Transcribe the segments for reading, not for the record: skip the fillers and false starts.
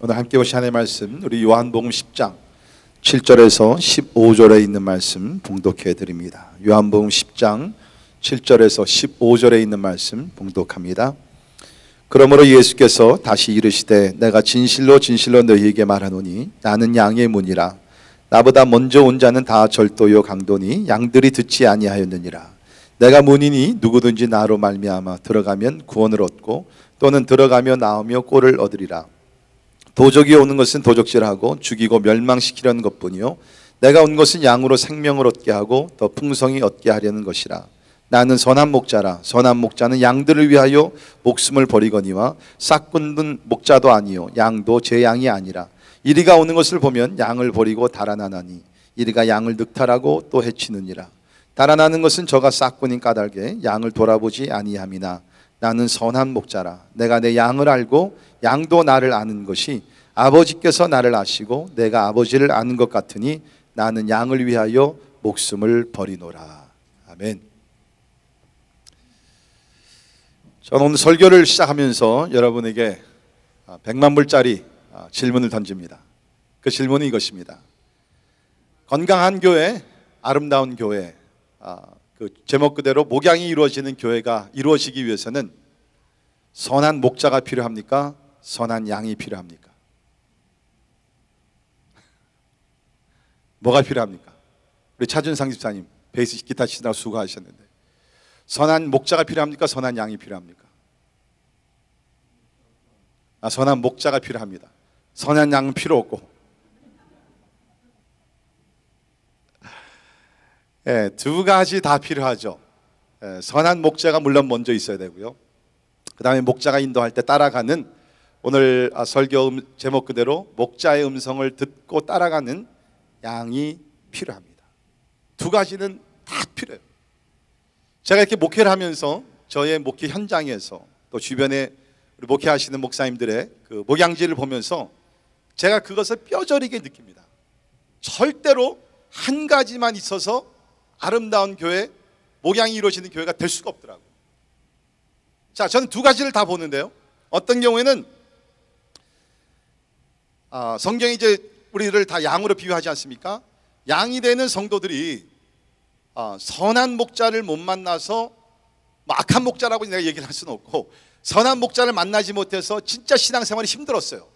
오늘 함께 보신 하나님의 말씀, 우리 요한복음 10장 7절에서 15절에 있는 말씀 봉독해 드립니다. 요한복음 10장 7절에서 15절에 있는 말씀 봉독합니다. 그러므로 예수께서 다시 이르시되 내가 진실로 진실로 너희에게 말하노니 나는 양의 문이라. 나보다 먼저 온 자는 다 절도요 강도니 양들이 듣지 아니하였느니라. 내가 문이니 누구든지 나로 말미암아 들어가면 구원을 얻고 또는 들어가며 나오며 꼴을 얻으리라. 도적이 오는 것은 도적질하고 죽이고 멸망시키려는 것뿐이요 내가 온 것은 양으로 생명을 얻게 하고 더 풍성히 얻게 하려는 것이라. 나는 선한 목자라. 선한 목자는 양들을 위하여 목숨을 버리거니와 싹군든 목자도 아니요 양도 제 양이 아니라. 이리가 오는 것을 보면 양을 버리고 달아나나니 이리가 양을 늑탈하고 또 해치느니라. 달아나는 것은 저가 싹군인 까닭에 양을 돌아보지 아니함이나 나는 선한 목자라. 내가 내 양을 알고 양도 나를 아는 것이 아버지께서 나를 아시고 내가 아버지를 아는 것 같으니 나는 양을 위하여 목숨을 버리노라. 아멘. 저는 오늘 설교를 시작하면서 여러분에게 100만 불짜리 질문을 던집니다. 그 질문은 이것입니다. 건강한 교회, 아름다운 교회, 그 제목 그대로 목양이 이루어지는 교회가 이루어지기 위해서는 선한 목자가 필요합니까? 선한 양이 필요합니까? 뭐가 필요합니까? 우리 차준상 집사님 베이스 기타 치느라 수고하셨는데 선한 목자가 필요합니까? 선한 양이 필요합니까? 선한 목자가 필요합니다. 선한 양은 필요 없고 두 가지 다 필요하죠. 선한 목자가 물론 먼저 있어야 되고요. 그 다음에 목자가 인도할 때 따라가는, 오늘 설교 제목 그대로 목자의 음성을 듣고 따라가는 양이 필요합니다. 두 가지는 다 필요해요. 제가 이렇게 목회를 하면서 저의 목회 현장에서 또 주변에 우리 목회하시는 목사님들의 그 목양지를 보면서 제가 그것을 뼈저리게 느낍니다. 절대로 한 가지만 있어서 아름다운 교회, 목양이 이루어지는 교회가 될 수가 없더라고요. 자, 저는 두 가지를 다 보는데요. 어떤 경우에는 성경이 이제 우리를 다 양으로 비유하지 않습니까? 양이 되는 성도들이 선한 목자를 못 만나서 악한 목자라고 내가 얘기를 할 수는 없고 선한 목자를 만나지 못해서 진짜 신앙생활이 힘들었어요.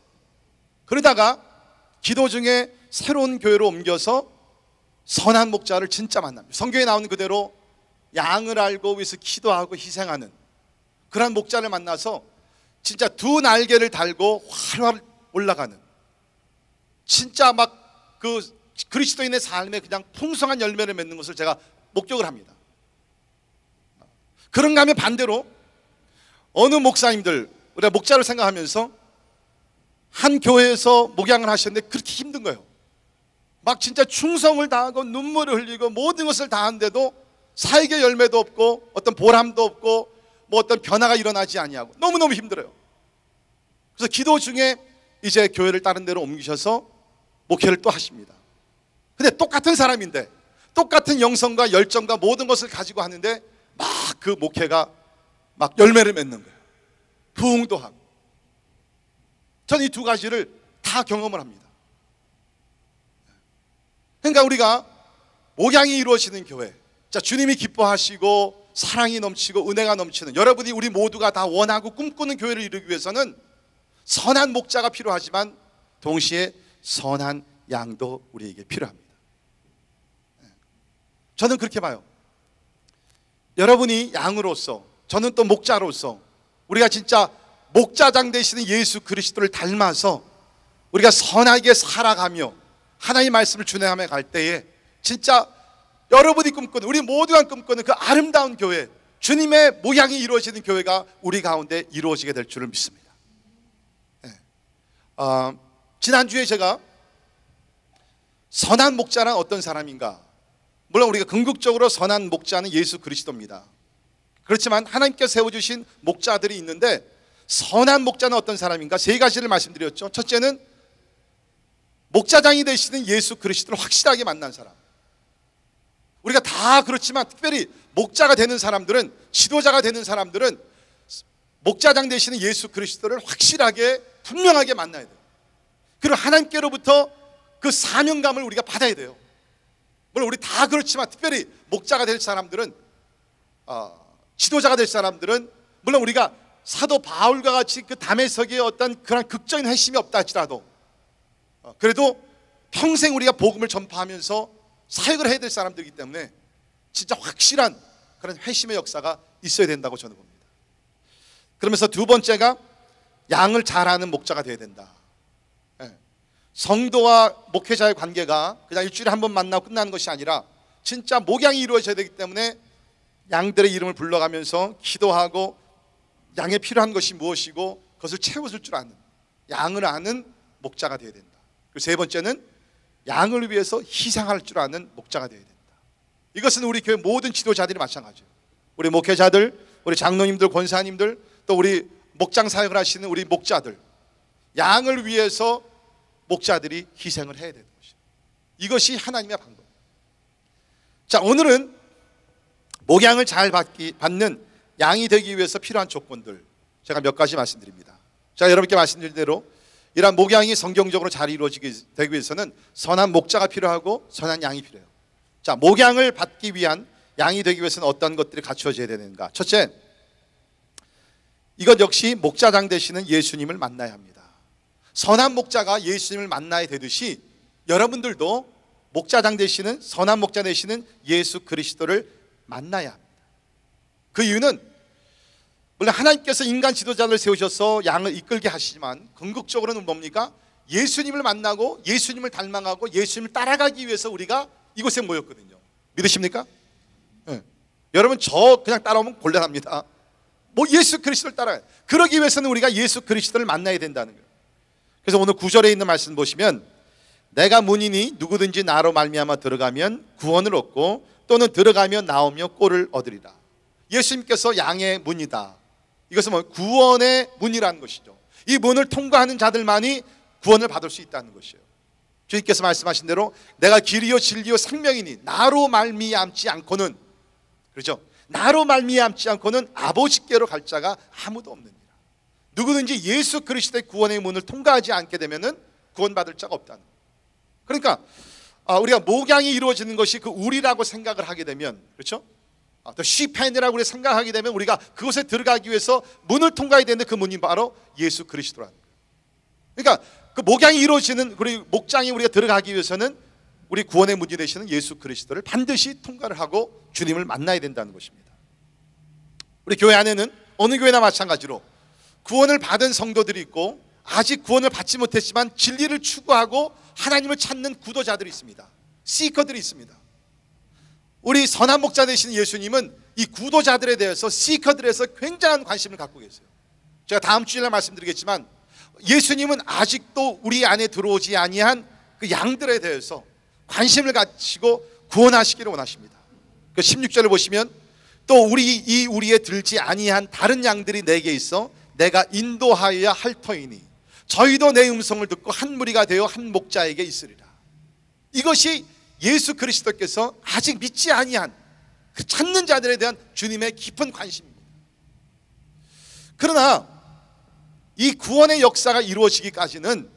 그러다가 기도 중에 새로운 교회로 옮겨서 선한 목자를 진짜 만납니다. 성경에 나오는 그대로 양을 알고 위해서 기도하고 희생하는 그런 목자를 만나서 진짜 두 날개를 달고 활활 올라가는, 진짜 막 그 그리스도인의 삶에 그냥 풍성한 열매를 맺는 것을 제가 목격을 합니다. 그런가 하면 반대로 어느 목사님들, 우리가 목자를 생각하면서 한 교회에서 목양을 하셨는데 그렇게 힘든 거예요. 막 진짜 충성을 다하고 눈물을 흘리고 모든 것을 다하는데도 사역의 열매도 없고 어떤 보람도 없고 뭐 어떤 변화가 일어나지 아니하고 너무너무 힘들어요. 그래서 기도 중에 이제 교회를 다른 데로 옮기셔서 목회를 또 하십니다. 근데 똑같은 사람인데 똑같은 영성과 열정과 모든 것을 가지고 하는데 막 그 목회가 막 열매를 맺는 거예요. 부흥도 하고. 저는 이 두 가지를 다 경험을 합니다. 그러니까 우리가 목양이 이루어지는 교회, 자, 주님이 기뻐하시고 사랑이 넘치고 은혜가 넘치는, 여러분이 우리 모두가 다 원하고 꿈꾸는 교회를 이루기 위해서는 선한 목자가 필요하지만 동시에 선한 양도 우리에게 필요합니다. 저는 그렇게 봐요. 여러분이 양으로서, 저는 또 목자로서 우리가 진짜 목자장 되시는 예수 그리스도를 닮아서 우리가 선하게 살아가며 하나님의 말씀을 준행하며 갈 때에 진짜 여러분이 꿈꾸는, 우리 모두가 꿈꾸는 그 아름다운 교회, 주님의 목양이 이루어지는 교회가 우리 가운데 이루어지게 될 줄을 믿습니다. 지난주에 제가 선한 목자란 어떤 사람인가, 물론 우리가 궁극적으로 선한 목자는 예수 그리스도입니다. 그렇지만 하나님께서 세워주신 목자들이 있는데 선한 목자는 어떤 사람인가, 세 가지를 말씀드렸죠. 첫째는 목자장이 되시는 예수 그리스도를 확실하게 만난 사람. 우리가 다 그렇지만 특별히 목자가 되는 사람들은, 지도자가 되는 사람들은 목자장 되시는 예수 그리스도를 확실하게 분명하게 만나야 돼요. 그리고 하나님께로부터 그 사명감을 우리가 받아야 돼요. 물론 우리 다 그렇지만 특별히 목자가 될 사람들은, 지도자가 될 사람들은, 물론 우리가 사도 바울과 같이 그 다메섹의 어떤 그런 극적인 회심이 없다 할지라도 그래도 평생 우리가 복음을 전파하면서 사역을 해야 될 사람들이기 때문에 진짜 확실한 그런 회심의 역사가 있어야 된다고 저는 봅니다. 그러면서 두 번째가 양을 잘 아는 목자가 되어야 된다. 성도와 목회자의 관계가 그냥 일주일에 한 번 만나고 끝나는 것이 아니라 진짜 목양이 이루어져야 되기 때문에 양들의 이름을 불러가면서 기도하고 양에 필요한 것이 무엇이고 그것을 채워줄 줄 아는, 양을 아는 목자가 되어야 된다. 그리고 세 번째는 양을 위해서 희생할 줄 아는 목자가 되어야 된다. 이것은 우리 교회 모든 지도자들이 마찬가지예요. 우리 목회자들, 우리 장로님들, 권사님들, 또 우리 목장 사역을 하시는 우리 목자들, 양을 위해서 목자들이 희생을 해야 되는 것이에요. 이것이 하나님의 방법. 자, 오늘은 목양을 잘 받는 양이 되기 위해서 필요한 조건들 제가 몇 가지 말씀드립니다. 제가 여러분께 말씀드린 대로 이러한 목양이 성경적으로 잘 이루어지기 되기 위해서는 선한 목자가 필요하고 선한 양이 필요해요. 자, 목양을 받기 위한 양이 되기 위해서는 어떤 것들이 갖추어져야 되는가? 첫째, 이것 역시 목자장 되시는 예수님을 만나야 합니다. 선한 목자가 예수님을 만나야 되듯이 여러분들도 목자장 되시는, 선한 목자 되시는 예수 그리스도를 만나야 합니다. 그 이유는 물론 하나님께서 인간 지도자를 세우셔서 양을 이끌게 하시지만 궁극적으로는 뭡니까? 예수님을 만나고 예수님을 닮아가고 예수님을 따라가기 위해서 우리가 이곳에 모였거든요. 믿으십니까? 네. 여러분 저 그냥 따라오면 곤란합니다. 뭐 예수 그리스도를 따라가요. 그러기 위해서는 우리가 예수 그리스도를 만나야 된다는 거예요. 그래서 오늘 9절에 있는 말씀 보시면 내가 문이니 누구든지 나로 말미암아 들어가면 구원을 얻고 또는 들어가면 나오며 꼴을 얻으리라. 예수님께서 양의 문이다. 이것은 뭐 구원의 문이라는 것이죠. 이 문을 통과하는 자들만이 구원을 받을 수 있다는 것이에요. 주님께서 말씀하신 대로 내가 길이요 진리요 생명이니 나로 말미암지 않고는, 그렇죠? 나로 말미암지 않고는 아버지께로 갈 자가 아무도 없느니라. 누구든지 예수 그리스도의 구원의 문을 통과하지 않게 되면은 구원받을 자가 없다는 거예요. 그러니까 우리가 목양이 이루어지는 것이 그 우리라고 생각을 하게 되면, 그렇죠? 또 시펜이라고 우리 생각하게 되면 우리가 그곳에 들어가기 위해서 문을 통과해야 되는데 그 문이 바로 예수 그리스도라는 거예요. 그러니까 그 목양이 이루어지는 우리 목장에 우리가 들어가기 위해서는 우리 구원의 문이 되시는 예수 그리스도를 반드시 통과를 하고 주님을 만나야 된다는 것입니다. 우리 교회 안에는 어느 교회나 마찬가지로 구원을 받은 성도들이 있고 아직 구원을 받지 못했지만 진리를 추구하고 하나님을 찾는 구도자들이 있습니다. 시커들이 있습니다. 우리 선한 목자 되시는 예수님은 이 구도자들에 대해서, 시커들에서 굉장한 관심을 갖고 계세요. 제가 다음 주일날 말씀드리겠지만 예수님은 아직도 우리 안에 들어오지 아니한 그 양들에 대해서 관심을 가지고 구원하시기를 원하십니다. 그 16절을 보시면 또 우리에 들지 아니한 다른 양들이 내게 있어 내가 인도하여야 할 터이니 저희도 내 음성을 듣고 한 무리가 되어 한 목자에게 있으리라. 이것이 예수 그리스도께서 아직 믿지 아니한 그 찾는 자들에 대한 주님의 깊은 관심입니다. 그러나 이 구원의 역사가 이루어지기까지는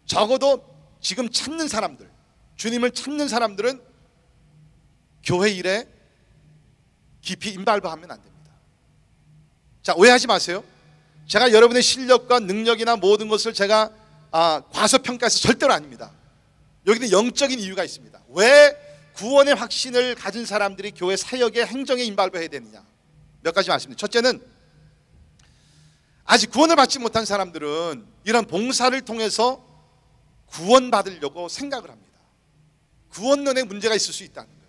적어도 지금 찾는 사람들, 주님을 찾는 사람들은 교회 일에 깊이 인발부하면 안 됩니다. 자, 오해하지 마세요. 제가 여러분의 실력과 능력이나 모든 것을 제가 과소평가해서 절대로 아닙니다. 여기는 영적인 이유가 있습니다. 왜 구원의 확신을 가진 사람들이 교회 사역의 행정에 인발부해야 되느냐? 몇 가지 말씀드립니다. 첫째는 아직 구원을 받지 못한 사람들은 이런 봉사를 통해서 구원받으려고 생각을 합니다. 구원론에 문제가 있을 수 있다는 거예요.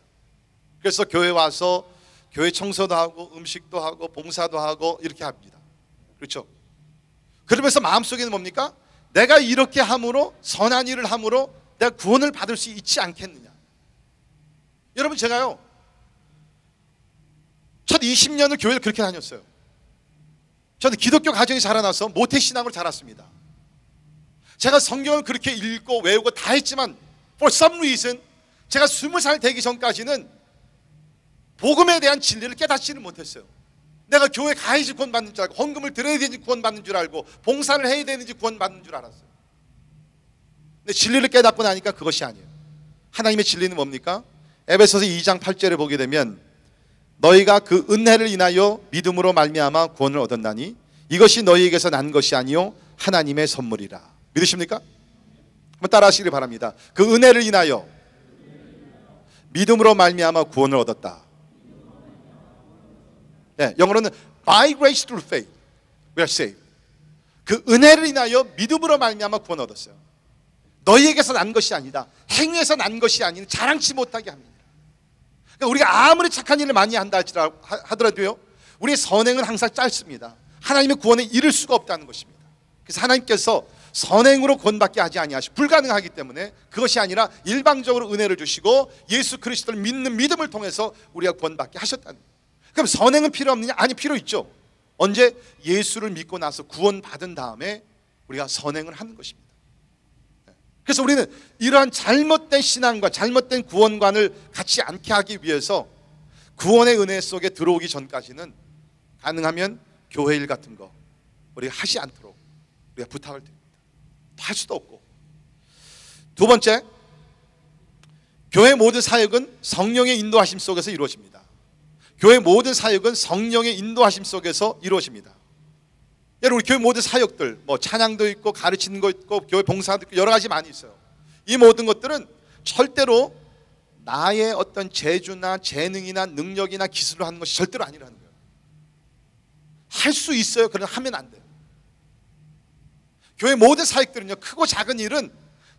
그래서 교회 와서 교회 청소도 하고 음식도 하고 봉사도 하고 이렇게 합니다. 그렇죠? 그러면서 마음속에는 뭡니까? 내가 이렇게 함으로, 선한 일을 함으로 내가 구원을 받을 수 있지 않겠느냐. 여러분, 제가요 첫 20년을 교회를 그렇게 다녔어요. 저는 기독교 가정에 자라나서 모태신앙으로 자랐습니다. 제가 성경을 그렇게 읽고 외우고 다 했지만 for some reason 제가 20살 되기 전까지는 복음에 대한 진리를 깨닫지는 못했어요. 내가 교회 가야지 구원받는 줄 알고, 헌금을 드려야 되는지 구원받는 줄 알고, 봉사를 해야 되는지 구원받는 줄 알았어요. 근데 진리를 깨닫고 나니까 그것이 아니에요. 하나님의 진리는 뭡니까? 에베소서 2장 8절에 보게 되면 너희가 그 은혜를 인하여 믿음으로 말미암아 구원을 얻었나니 이것이 너희에게서 난 것이 아니요 하나님의 선물이라. 믿으십니까? 한번 따라하시길 바랍니다. 그 은혜를 인하여 믿음으로 말미암아 구원을 얻었다. 네, 영어로는 by grace through faith we are saved. 그 은혜를 인하여 믿음으로 말미암아 구원 얻었어요. 너희에게서 난 것이 아니다. 행위에서 난 것이 아닌 자랑치 못하게 합니다. 그러니까 우리가 아무리 착한 일을 많이 한다 하더라도요, 우리의 선행은 항상 짧습니다. 하나님의 구원에 이를 수가 없다는 것입니다. 그래서 하나님께서 선행으로 구원받게 하지 아니하시고 불가능하기 때문에 그것이 아니라 일방적으로 은혜를 주시고 예수 그리스도를 믿는 믿음을 통해서 우리가 구원받게 하셨다는 거예요. 그럼 선행은 필요 없느냐? 아니, 필요 있죠. 언제? 예수를 믿고 나서 구원받은 다음에 우리가 선행을 하는 것입니다. 그래서 우리는 이러한 잘못된 신앙과 잘못된 구원관을 갖지 않게 하기 위해서 구원의 은혜 속에 들어오기 전까지는 가능하면 교회 일 같은 거 우리가 하지 않도록 우리가 부탁을 드립니다. 할 수도 없고. 두 번째, 교회 모든 사역은 성령의 인도하심 속에서 이루어집니다. 교회 모든 사역은 성령의 인도하심 속에서 이루어집니다. 여러분, 우리 교회 모든 사역들, 뭐 찬양도 있고 가르치는 거 있고 교회 봉사도 있고 여러 가지 많이 있어요. 이 모든 것들은 절대로 나의 어떤 재주나 재능이나 능력이나 기술로 하는 것이 절대로 아니라는 거예요. 할 수 있어요. 그러나 하면 안 돼요. 교회 모든 사역들은요, 크고 작은 일은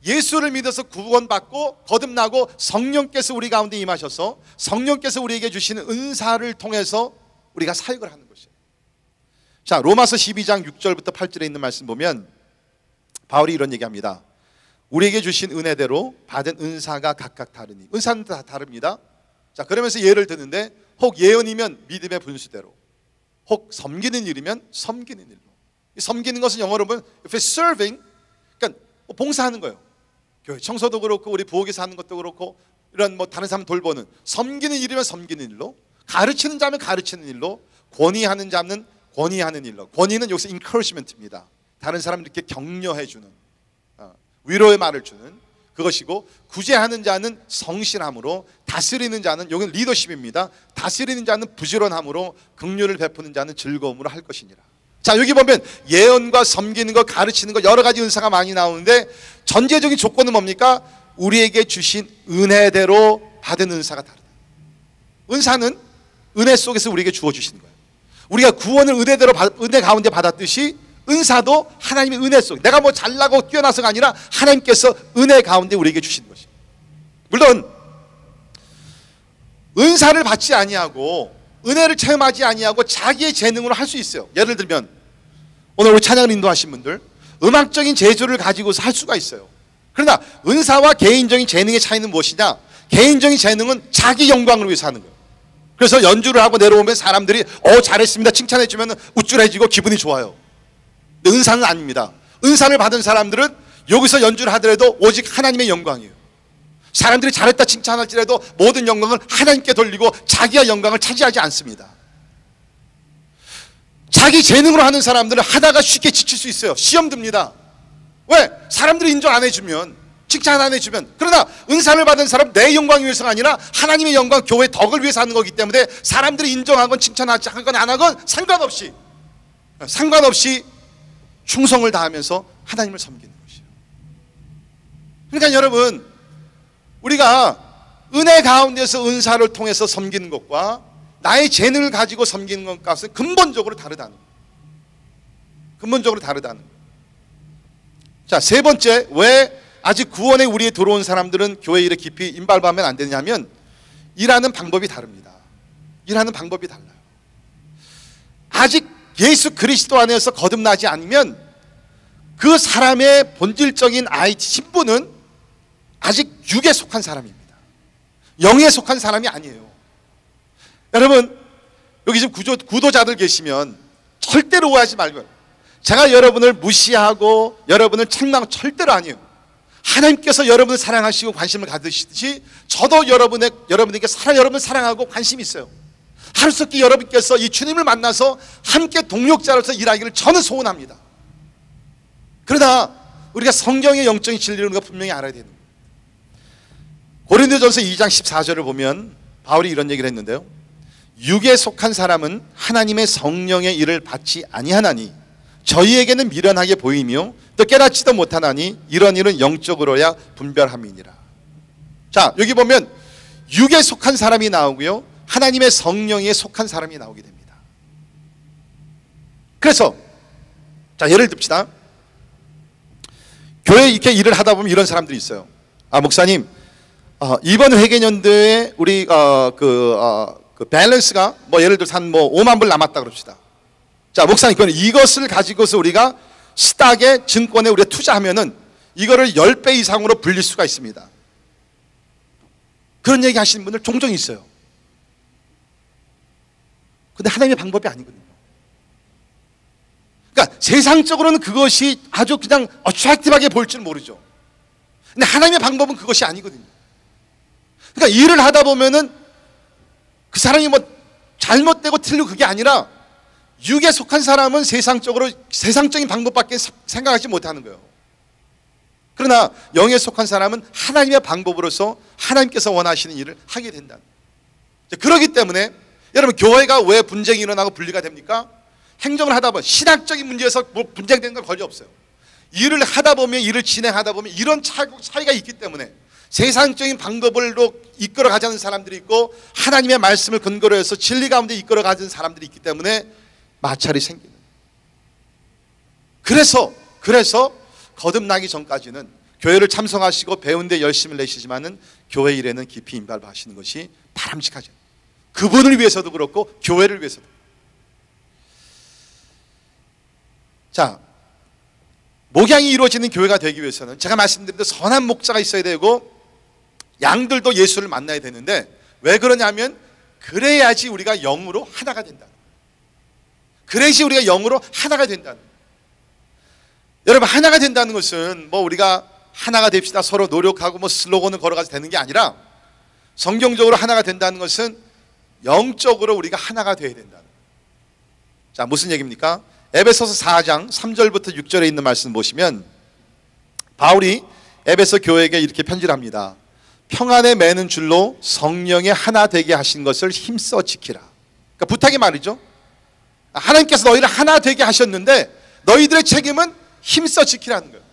예수를 믿어서 구원받고 거듭나고 성령께서 우리 가운데 임하셔서 성령께서 우리에게 주시는 은사를 통해서 우리가 사역을 하는 것이에요. 자, 로마서 12장 6절부터 8절에 있는 말씀 보면 바울이 이런 얘기합니다. 우리에게 주신 은혜대로 받은 은사가 각각 다르니. 은사는 다 다릅니다. 자, 그러면서 예를 드는데 혹 예언이면 믿음의 분수대로, 혹 섬기는 일이면 섬기는 일로. 섬기는 것은 영어로 보면 if it's serving, 그러니까 봉사하는 거예요. 교회 청소도 그렇고 우리 부엌에서 하는 것도 그렇고 이런 뭐 다른 사람 돌보는, 섬기는 일이면 섬기는 일로, 가르치는 자면 가르치는 일로, 권위하는 자는 권위하는 일로. 권위는 여기서 encouragement입니다. 다른 사람을 이렇게 격려해 주는, 위로의 말을 주는 그것이고, 구제하는 자는 성실함으로, 다스리는 자는, 여기는 리더십입니다. 다스리는 자는 부지런함으로, 긍휼을 베푸는 자는 즐거움으로 할 것이니라. 자, 여기 보면 예언과 섬기는 것, 가르치는 것 여러 가지 은사가 많이 나오는데 전제적인 조건은 뭡니까? 우리에게 주신 은혜대로 받은 은사가 다르다. 은사는 은혜 속에서 우리에게 주어주신 거예요. 우리가 구원을 은혜대로 은혜 가운데 받았듯이 은사도 하나님의 은혜 속, 내가 뭐 잘나고 뛰어나서가 아니라 하나님께서 은혜 가운데 우리에게 주신 것이에요. 물론 은사를 받지 아니하고 은혜를 체험하지 아니하고 자기의 재능으로 할 수 있어요. 예를 들면 오늘 우리 찬양을 인도하신 분들 음악적인 재주를 가지고서 할 수가 있어요. 그러나 은사와 개인적인 재능의 차이는 무엇이냐? 개인적인 재능은 자기 영광을 위해서 하는 거예요. 그래서 연주를 하고 내려오면 사람들이 잘했습니다 칭찬해 주면 우쭐해지고 기분이 좋아요. 근데 은사는 아닙니다. 은사를 받은 사람들은 여기서 연주를 하더라도 오직 하나님의 영광이에요. 사람들이 잘했다 칭찬할지라도 모든 영광을 하나님께 돌리고 자기의 영광을 차지하지 않습니다. 자기 재능으로 하는 사람들은 하다가 쉽게 지칠 수 있어요. 시험 듭니다. 왜? 사람들이 인정 안 해주면, 칭찬 안 해주면. 그러나 은사를 받은 사람 내 영광 위해서가 아니라 하나님의 영광, 교회의 덕을 위해서 하는 거기 때문에 사람들이 인정하건 칭찬하지 하건 안 하건 상관없이 충성을 다하면서 하나님을 섬기는 것이에요. 그러니까 여러분, 우리가 은혜 가운데서 은사를 통해서 섬기는 것과 나의 재능을 가지고 섬기는 것과는 근본적으로 다르다는 거예요. 근본적으로 다르다는 거예요. 자, 세 번째, 왜 아직 구원에 우리에 들어온 사람들은 교회 일에 깊이 인발하면 안 되냐면 일하는 방법이 다릅니다. 일하는 방법이 달라요. 아직 예수 그리스도 안에서 거듭나지 않으면 그 사람의 본질적인 신분은 아직 육에 속한 사람입니다. 영에 속한 사람이 아니에요. 여러분, 여기 지금 구도자들 계시면 절대로 오해하지 말고요. 제가 여러분을 무시하고 여러분을 책망하고 절대로 아니에요. 하나님께서 여러분을 사랑하시고 관심을 가지시듯이 저도 여러분에게 여러분을 사랑하고 관심이 있어요. 하루속히 여러분께서 이 주님을 만나서 함께 동력자로서 일하기를 저는 소원합니다. 그러나 우리가 성경의 영적인 진리를 우리가 분명히 알아야 되는 거예요. 고린도전서 2장 14절을 보면 바울이 이런 얘기를 했는데요. 육에 속한 사람은 하나님의 성령의 일을 받지 아니하나니 저희에게는 미련하게 보이며 또 깨닫지도 못하나니 이런 일은 영적으로야 분별함이니라. 자, 여기 보면 육에 속한 사람이 나오고요, 하나님의 성령에 속한 사람이 나오게 됩니다. 그래서 자, 예를 듭시다. 교회 이렇게 일을 하다 보면 이런 사람들이 있어요. 목사님, 이번 회계연도에 우리 그 밸런스가 뭐 예를 들어서 한 5만 불 남았다 그럽시다. 자, 목사님, 그럼 이것을 가지고서 우리가 스탁에 증권에 우리가 투자하면은 이거를 10배 이상으로 불릴 수가 있습니다. 그런 얘기 하시는 분들 종종 있어요. 근데 하나님의 방법이 아니거든요. 그러니까 세상적으로는 그것이 아주 그냥 어트랙티브하게 보일 줄 모르죠. 근데 하나님의 방법은 그것이 아니거든요. 그러니까 일을 하다 보면은 그 사람이 뭐 잘못되고 틀리고 그게 아니라 육에 속한 사람은 세상적인 방법밖에 생각하지 못하는 거예요. 그러나 영에 속한 사람은 하나님의 방법으로서 하나님께서 원하시는 일을 하게 된다. 그렇기 때문에 여러분, 교회가 왜 분쟁이 일어나고 분리가 됩니까? 행정을 하다 보면 신학적인 문제에서 뭐 분쟁되는 건 거의 없어요. 일을 하다 보면, 일을 진행하다 보면 이런 차이가 있기 때문에 세상적인 방법으로 이끌어 가자는 사람들이 있고 하나님의 말씀을 근거로 해서 진리 가운데 이끌어 가자는 사람들이 있기 때문에 마찰이 생기는. 그래서 거듭나기 전까지는 교회를 참석하시고 배운 데 열심을 내시지만은 교회 일에는 깊이 임발하시는 것이 바람직하죠. 그분을 위해서도 그렇고 교회를 위해서도. 자, 목양이 이루어지는 교회가 되기 위해서는 제가 말씀드린 대로 선한 목자가 있어야 되고 양들도 예수를 만나야 되는데, 왜 그러냐면 그래야지 우리가 영으로 하나가 된다. 그래야지 우리가 영으로 하나가 된다는 거예요. 여러분, 하나가 된다는 것은 뭐 우리가 하나가 됩시다 서로 노력하고 뭐 슬로건을 걸어가서 되는 게 아니라, 성경적으로 하나가 된다는 것은 영적으로 우리가 하나가 되어야 된다는 거예요. 자, 무슨 얘기입니까? 에베소서 4장 3절부터 6절에 있는 말씀 보시면 바울이 에베소 교회에게 이렇게 편지를 합니다. 평안에 매는 줄로 성령의 하나 되게 하신 것을 힘써 지키라. 그러니까 부탁이 말이죠. 하나님께서 너희를 하나 되게 하셨는데 너희들의 책임은 힘써 지키라는 거예요.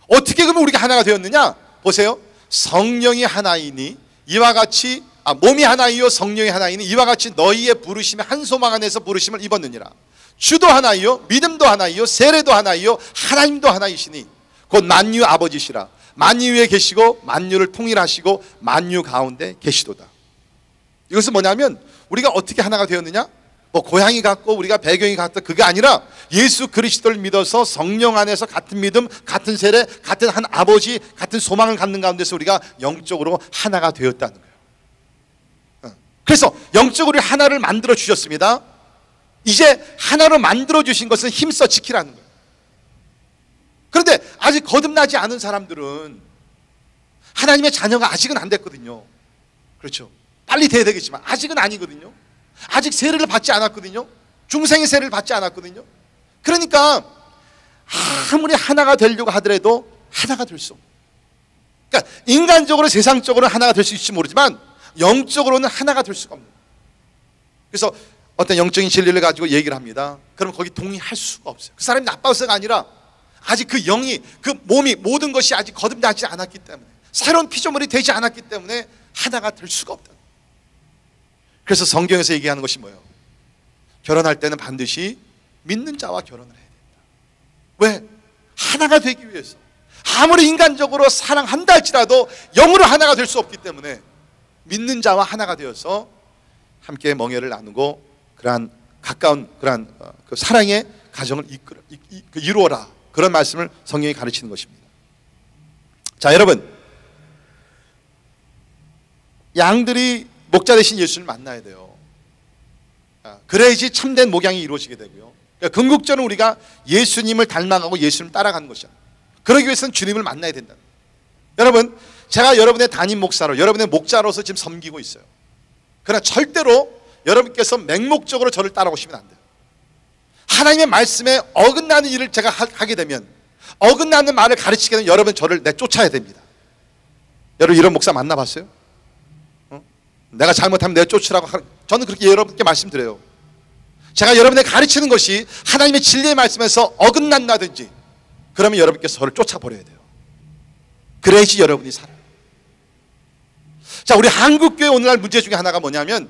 어떻게 그러면 우리가 하나가 되었느냐? 보세요. 성령이 하나이니 이와 같이 몸이 하나이요 성령이 하나이니 이와 같이 너희의 부르심에 한 소망 안에서 부르심을 입었느니라. 주도 하나이요 믿음도 하나이요 세례도 하나이요 하나님도 하나이시니 곧 만유 아버지시라. 만유 위에 계시고 만유를 통일하시고 만유 가운데 계시도다. 이것은 뭐냐면 우리가 어떻게 하나가 되었느냐? 뭐 고향이 같고 우리가 배경이 같다 그게 아니라 예수 그리스도를 믿어서 성령 안에서 같은 믿음, 같은 세례, 같은 한 아버지, 같은 소망을 갖는 가운데서 우리가 영적으로 하나가 되었다는 거예요. 그래서 영적으로 하나를 만들어 주셨습니다. 이제 하나로 만들어 주신 것은 힘써 지키라는 거예요. 그런데 아직 거듭나지 않은 사람들은 하나님의 자녀가 아직은 안 됐거든요. 그렇죠. 빨리 돼야 되겠지만 아직은 아니거든요. 아직 세례를 받지 않았거든요. 중생의 세례를 받지 않았거든요. 그러니까 아무리 하나가 되려고 하더라도 하나가 될 수 없어요. 그러니까 인간적으로 세상적으로 하나가 될 수 있을지 모르지만 영적으로는 하나가 될 수가 없는 거예요. 그래서 어떤 영적인 진리를 가지고 얘기를 합니다. 그럼 거기 동의할 수가 없어요. 그 사람이 나빠서가 아니라 아직 그 영이, 그 몸이, 모든 것이 아직 거듭나지 않았기 때문에, 새로운 피조물이 되지 않았기 때문에 하나가 될 수가 없다. 그래서 성경에서 얘기하는 것이 뭐예요? 결혼할 때는 반드시 믿는 자와 결혼을 해야 된다. 왜? 하나가 되기 위해서. 아무리 인간적으로 사랑한다 할지라도 영으로 하나가 될 수 없기 때문에 믿는 자와 하나가 되어서 함께 멍에를 나누고 그러한 가까운 그러한 그 사랑의 가정을 이루어라. 그런 말씀을 성경이 가르치는 것입니다. 자, 여러분, 양들이 목자 되신 예수를 만나야 돼요. 그래야지 참된 목양이 이루어지게 되고요. 그러니까 궁극적으로 우리가 예수님을 닮아가고 예수님을 따라가는 것이야. 그러기 위해서는 주님을 만나야 된다. 여러분, 제가 여러분의 담임 목사로, 여러분의 목자로서 지금 섬기고 있어요. 그러나 절대로 여러분께서 맹목적으로 저를 따라오시면 안 돼요. 하나님의 말씀에 어긋나는 일을 제가 하게 되면, 어긋나는 말을 가르치게 되면 여러분 저를 내쫓아야 됩니다. 여러분 이런 목사 만나봤어요? 내가 잘못하면 내쫓으라고 저는 그렇게 여러분께 말씀드려요. 제가 여러분에게 가르치는 것이 하나님의 진리의 말씀에서 어긋난다든지 그러면 여러분께서 저를 쫓아버려야 돼요. 그래야지 여러분이 살아요. 자, 우리 한국교회 오늘날 문제 중에 하나가 뭐냐면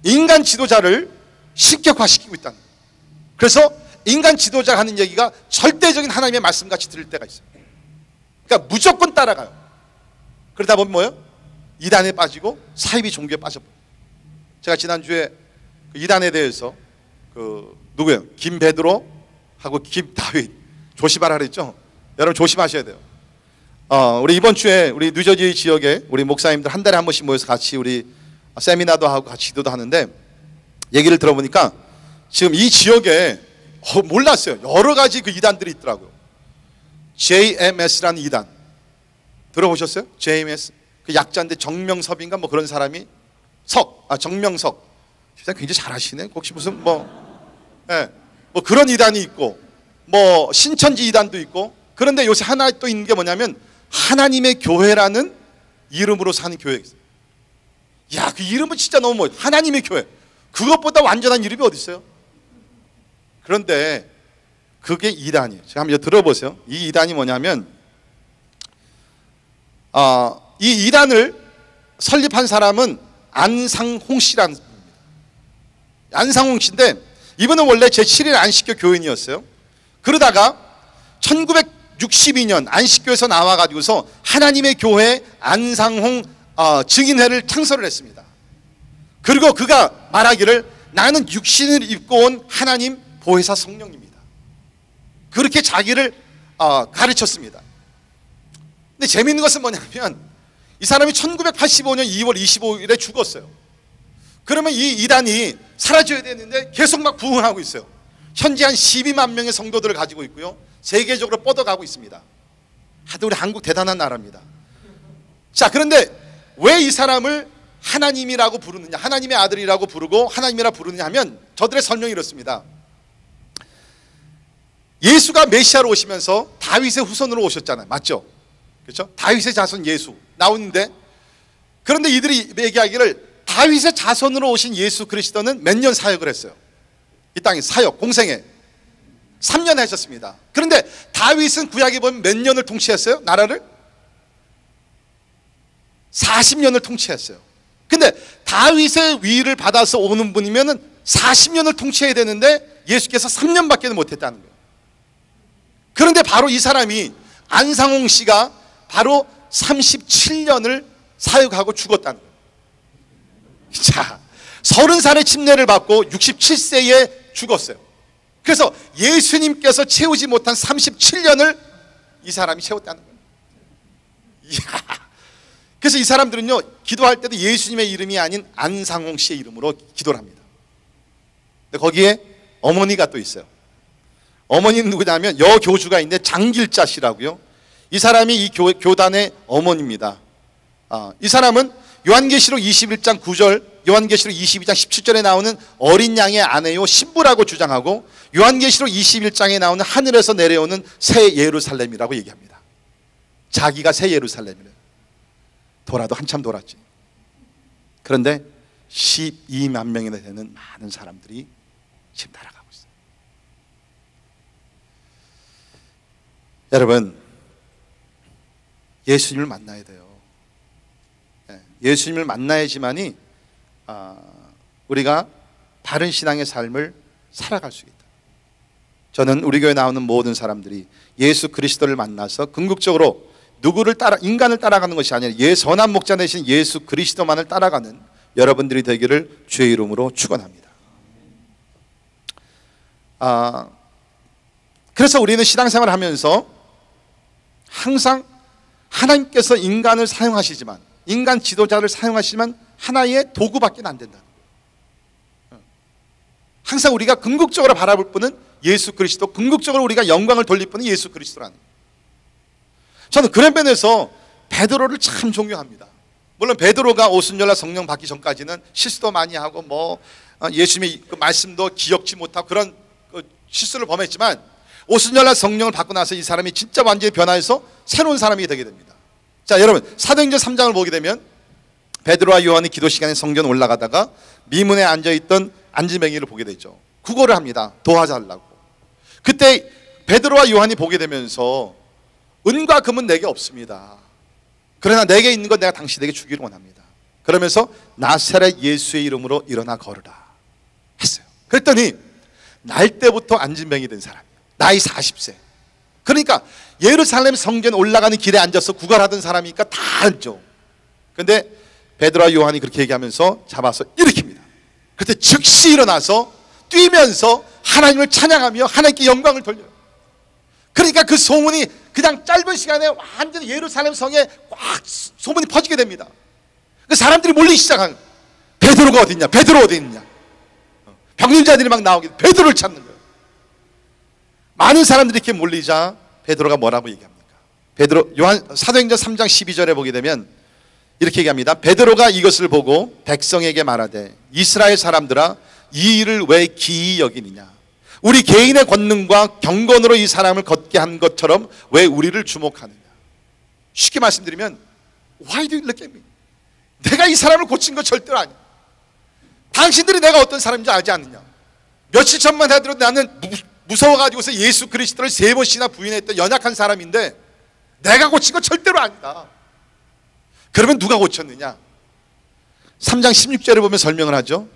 인간 지도자를 신격화시키고 있다는 거예요. 그래서 인간 지도자가 하는 얘기가 절대적인 하나님의 말씀같이 들릴 때가 있어요. 그러니까 무조건 따라가요. 그러다 보면 뭐예요? 이단에 빠지고 사이비 종교에 빠져버려요. 제가 지난주에 그 이단에 대해서 누구예요? 김베드로하고 김다윗 조심하라 그랬죠? 여러분 조심하셔야 돼요. 우리 이번 주에 우리 뉴저지 지역에 우리 목사님들 한 달에 한 번씩 모여서 같이 우리 세미나도 하고 같이 기도도 하는데 얘기를 들어보니까 지금 이 지역에 몰랐어요. 여러 가지 그 이단들이 있더라고요. JMS라는 이단 들어보셨어요? JMS 그 약자인데 정명섭인가 뭐 그런 사람이 정명석 굉장히 잘하시네. 혹시 무슨 뭐 그런 이단이 있고 뭐 신천지 이단도 있고 그런데 요새 하나 또 있는 게 뭐냐면 하나님의 교회라는 이름으로 사는 교회가 있어요. 야, 그 이름은 진짜 너무 멋져. 하나님의 교회. 그것보다 완전한 이름이 어디 있어요? 그런데 그게 이단이에요. 제가 한번 들어보세요. 이 이단이 뭐냐면 이 이단을 설립한 사람은 안상홍 씨라는 분입니다. 안상홍 씨인데 이분은 원래 제7일 안식교 교인이었어요. 그러다가 1962년 안식교에서 나와가지고서 하나님의 교회 안상홍 증인회를 창설을 했습니다. 그리고 그가 말하기를 나는 육신을 입고 온 하나님 보혜사 성령입니다. 그렇게 자기를 가르쳤습니다. 근데 재미있는 것은 뭐냐면 이 사람이 1985년 2월 25일에 죽었어요. 그러면 이 이단이 사라져야 되는데 계속 막 부흥하고 있어요. 현재 한 12만 명의 성도들을 가지고 있고요. 세계적으로 뻗어가고 있습니다. 하여튼 우리 한국 대단한 나라입니다. 자, 그런데 왜 이 사람을 하나님이라고 부르느냐, 하나님의 아들이라고 부르고 하나님이라 부르느냐 하면 저들의 설명이 이렇습니다. 예수가 메시아로 오시면서 다윗의 후손으로 오셨잖아요. 맞죠? 그렇죠? 다윗의 자손 예수 나오는데 그런데 이들이 얘기하기를 다윗의 자손으로 오신 예수 그리스도는 몇 년 사역을 했어요? 이 땅에 사역, 공생애 3년 하셨습니다. 그런데 다윗은 구약에 보면 몇 년을 통치했어요? 나라를? 40년을 통치했어요. 근데 다윗의 위를 받아서 오는 분이면 40년을 통치해야 되는데 예수께서 3년밖에 못했다는 거예요. 그런데 바로 이 사람이 안상홍 씨가 바로 37년을 사역하고 죽었다는 거예요. 자, 30살의 침례를 받고 67세에 죽었어요. 그래서 예수님께서 채우지 못한 37년을 이 사람이 채웠다는 거예요. 이야. 그래서 이 사람들은요 기도할 때도 예수님의 이름이 아닌 안상홍 씨의 이름으로 기도를 합니다. 근데 거기에 어머니가 또 있어요. 어머니는 누구냐면 여교주가 있는데 장길자 씨라고요. 이 사람이 이 교단의 어머니입니다. 이 사람은 요한계시록 21장 9절, 요한계시록 22장 17절에 나오는 어린 양의 아내요 신부라고 주장하고 요한계시록 21장에 나오는 하늘에서 내려오는 새 예루살렘이라고 얘기합니다. 자기가 새 예루살렘이래요. 돌아도 한참 돌았지. 그런데 12만 명이나 되는 많은 사람들이 지금 날아가고 있어요. 여러분, 예수님을 만나야 돼요. 예수님을 만나야지만이 우리가 바른 신앙의 삶을 살아갈 수 있다. 저는 우리 교회 나오는 모든 사람들이 예수 그리스도를 만나서 궁극적으로 인간을 따라가는 것이 아니라 선한 목자 되신 예수 그리스도만을 따라가는 여러분들이 되기를 주의 이름으로 축원합니다. 그래서 우리는 신앙생활을 하면서 항상 하나님께서 인간을 사용하시지만, 인간 지도자를 사용하시지만 하나의 도구밖에 안 된다. 항상 우리가 궁극적으로 바라볼 분은 예수 그리스도, 궁극적으로 우리가 영광을 돌릴 분은 예수 그리스도라는 거예요. 저는 그런 면에서 베드로를 참 존경합니다. 물론 베드로가 오순절날 성령 받기 전까지는 실수도 많이 하고 예수님의 그 말씀도 기억지 못하고 그런 실수를 범했지만 오순절날 성령을 받고 나서 이 사람이 진짜 완전히 변화해서 새로운 사람이 되게 됩니다. 자, 여러분, 사도행전 3장을 보게 되면 베드로와 요한이 기도 시간에 성전 올라가다가 미문에 앉아있던 안지맹이를 보게 되죠. 구걸을 합니다. 도와달라고. 그때 베드로와 요한이 보게 되면서 은과 금은 내게 없습니다. 그러나 내게 있는 건 내가 당신에게 주기를 원합니다. 그러면서 나사렛 예수의 이름으로 일어나 걸으라 했어요. 그랬더니 날 때부터 안진병이 된 사람이에요. 나이 40세. 그러니까 예루살렘 성전 올라가는 길에 앉아서 구걸하던 사람이니까 다 앉아. 근데 베드로와 요한이 그렇게 얘기하면서 잡아서 일으킵니다. 그때 즉시 일어나서 뛰면서 하나님을 찬양하며 하나님께 영광을 돌려요. 그러니까 그 소문이 그냥 짧은 시간에 완전히 예루살렘 성에 꽉 소문이 퍼지게 됩니다. 그 사람들이 몰리기 시작한 거예요. 베드로가 어디 있냐? 베드로 어디 있냐? 병림자들이 막 나오게 베드로를 찾는 거예요. 많은 사람들이 이렇게 몰리자 베드로가 뭐라고 얘기합니까? 베드로 요한 사도행전 3장 12절에 보게 되면 이렇게 얘기합니다. 베드로가 이것을 보고 백성에게 말하되 이스라엘 사람들아 이 일을 왜 기이 여기느냐? 우리 개인의 권능과 경건으로 이 사람을 걷게 한 것처럼 왜 우리를 주목하느냐? 쉽게 말씀드리면 Why do you look at me? 내가 이 사람을 고친 거 절대로 아니야. 당신들이 내가 어떤 사람인지 알지 않느냐? 며칠 전만 하더라도 나는 무서워가지고서 예수 그리스도를 3번씩이나 부인했던 연약한 사람인데 내가 고친 거 절대로 아니다. 그러면 누가 고쳤느냐? 3장 16절에 보면 설명을 하죠.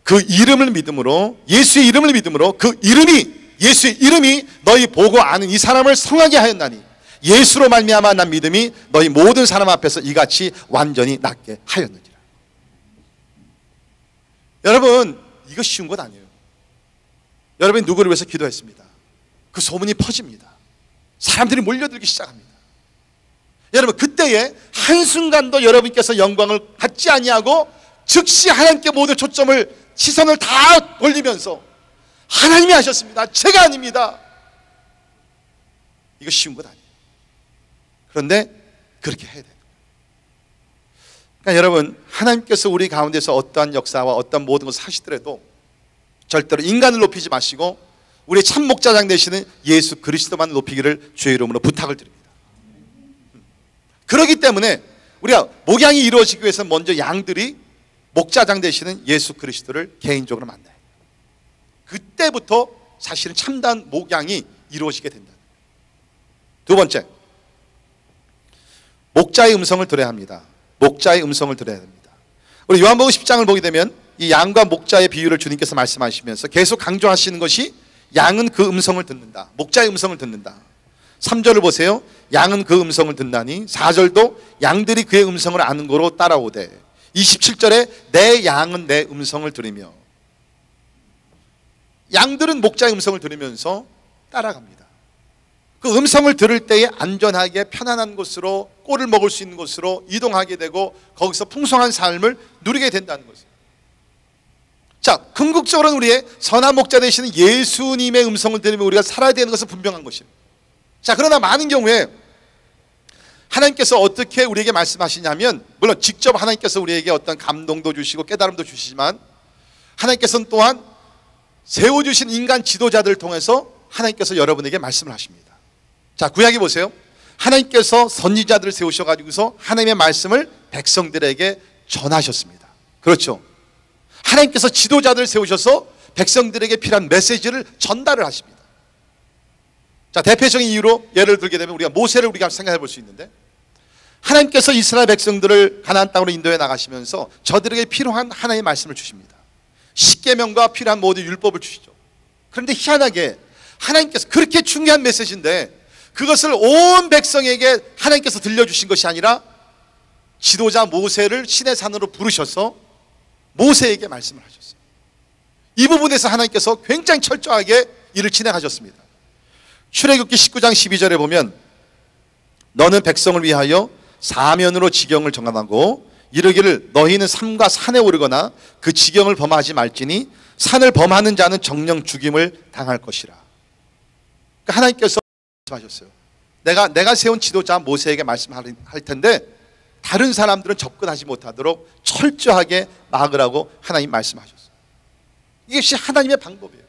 그 이름을 믿음으로, 예수의 이름을 믿음으로 그 이름이, 예수의 이름이 너희 보고 아는 이 사람을 성하게 하였나니 예수로 말미암아 난 믿음이 너희 모든 사람 앞에서 이같이 완전히 낫게 하였느니라. 여러분, 이거 쉬운 것 아니에요. 여러분이 누구를 위해서 기도했습니다. 그 소문이 퍼집니다. 사람들이 몰려들기 시작합니다. 여러분, 그때에 한순간도 여러분께서 영광을 갖지 아니하고 즉시 하나님께 모든 초점을, 시선을 다 돌리면서 하나님이 하셨습니다. 제가 아닙니다. 이거 쉬운 것 아니에요. 그런데 그렇게 해야 돼요. 그러니까 여러분, 하나님께서 우리 가운데서 어떠한 역사와 어떤 모든 것을 하시더라도 절대로 인간을 높이지 마시고 우리의 참 목자장 되시는 예수 그리스도만 높이기를 주의 이름으로 부탁을 드립니다. 그렇기 때문에 우리가 목양이 이루어지기 위해서 먼저 양들이 목자장 되시는 예수 그리스도를 개인적으로 만나요. 그때부터 사실은 참다운 목양이 이루어지게 된다. 두 번째, 목자의 음성을 들어야 합니다. 목자의 음성을 들어야 됩니다. 우리 요한복음 10장을 보게 되면 이 양과 목자의 비유를 주님께서 말씀하시면서 계속 강조하시는 것이 양은 그 음성을 듣는다. 목자의 음성을 듣는다. 3절을 보세요. 양은 그 음성을 듣나니. 4절도 양들이 그의 음성을 아는 거로 따라오되. 27절에 내 양은 내 음성을 들으며. 양들은 목자의 음성을 들으면서 따라갑니다. 그 음성을 들을 때에 안전하게 편안한 곳으로, 꼴을 먹을 수 있는 곳으로 이동하게 되고 거기서 풍성한 삶을 누리게 된다는 것이에요. 자, 궁극적으로는 우리의 선한 목자 되시는 예수님의 음성을 들으면 우리가 살아야 되는 것은 분명한 것입니다. 자, 그러나 많은 경우에 하나님께서 어떻게 우리에게 말씀하시냐면, 물론 직접 하나님께서 우리에게 어떤 감동도 주시고 깨달음도 주시지만 하나님께서는 또한 세워주신 인간 지도자들을 통해서 하나님께서 여러분에게 말씀을 하십니다. 자, 구약에 보세요. 하나님께서 선지자들을 세우셔가지고서 하나님의 말씀을 백성들에게 전하셨습니다. 그렇죠. 하나님께서 지도자들을 세우셔서 백성들에게 필요한 메시지를 전달을 하십니다. 자, 대표적인 이유로 예를 들게 되면 우리가 모세를 우리가 생각해 볼 수 있는데, 하나님께서 이스라엘 백성들을 가나안 땅으로 인도해 나가시면서 저들에게 필요한 하나님의 말씀을 주십니다. 십계명과 필요한 모든 율법을 주시죠. 그런데 희한하게 하나님께서 그렇게 중요한 메시지인데 그것을 온 백성에게 하나님께서 들려주신 것이 아니라 지도자 모세를 시내 산으로 부르셔서 모세에게 말씀을 하셨어요. 이 부분에서 하나님께서 굉장히 철저하게 일을 진행하셨습니다. 출애굽기 19장 12절에 보면 너는 백성을 위하여 사면으로 지경을 정하고 이르기를 너희는 삼가 산에 오르거나 그 지경을 범하지 말지니 산을 범하는 자는 정령 죽임을 당할 것이라. 그러니까 하나님께서 말씀하셨어요. 내가 세운 지도자 모세에게 말씀할 텐데 다른 사람들은 접근하지 못하도록 철저하게 막으라고 하나님 말씀하셨어요. 이것이 하나님의 방법이에요.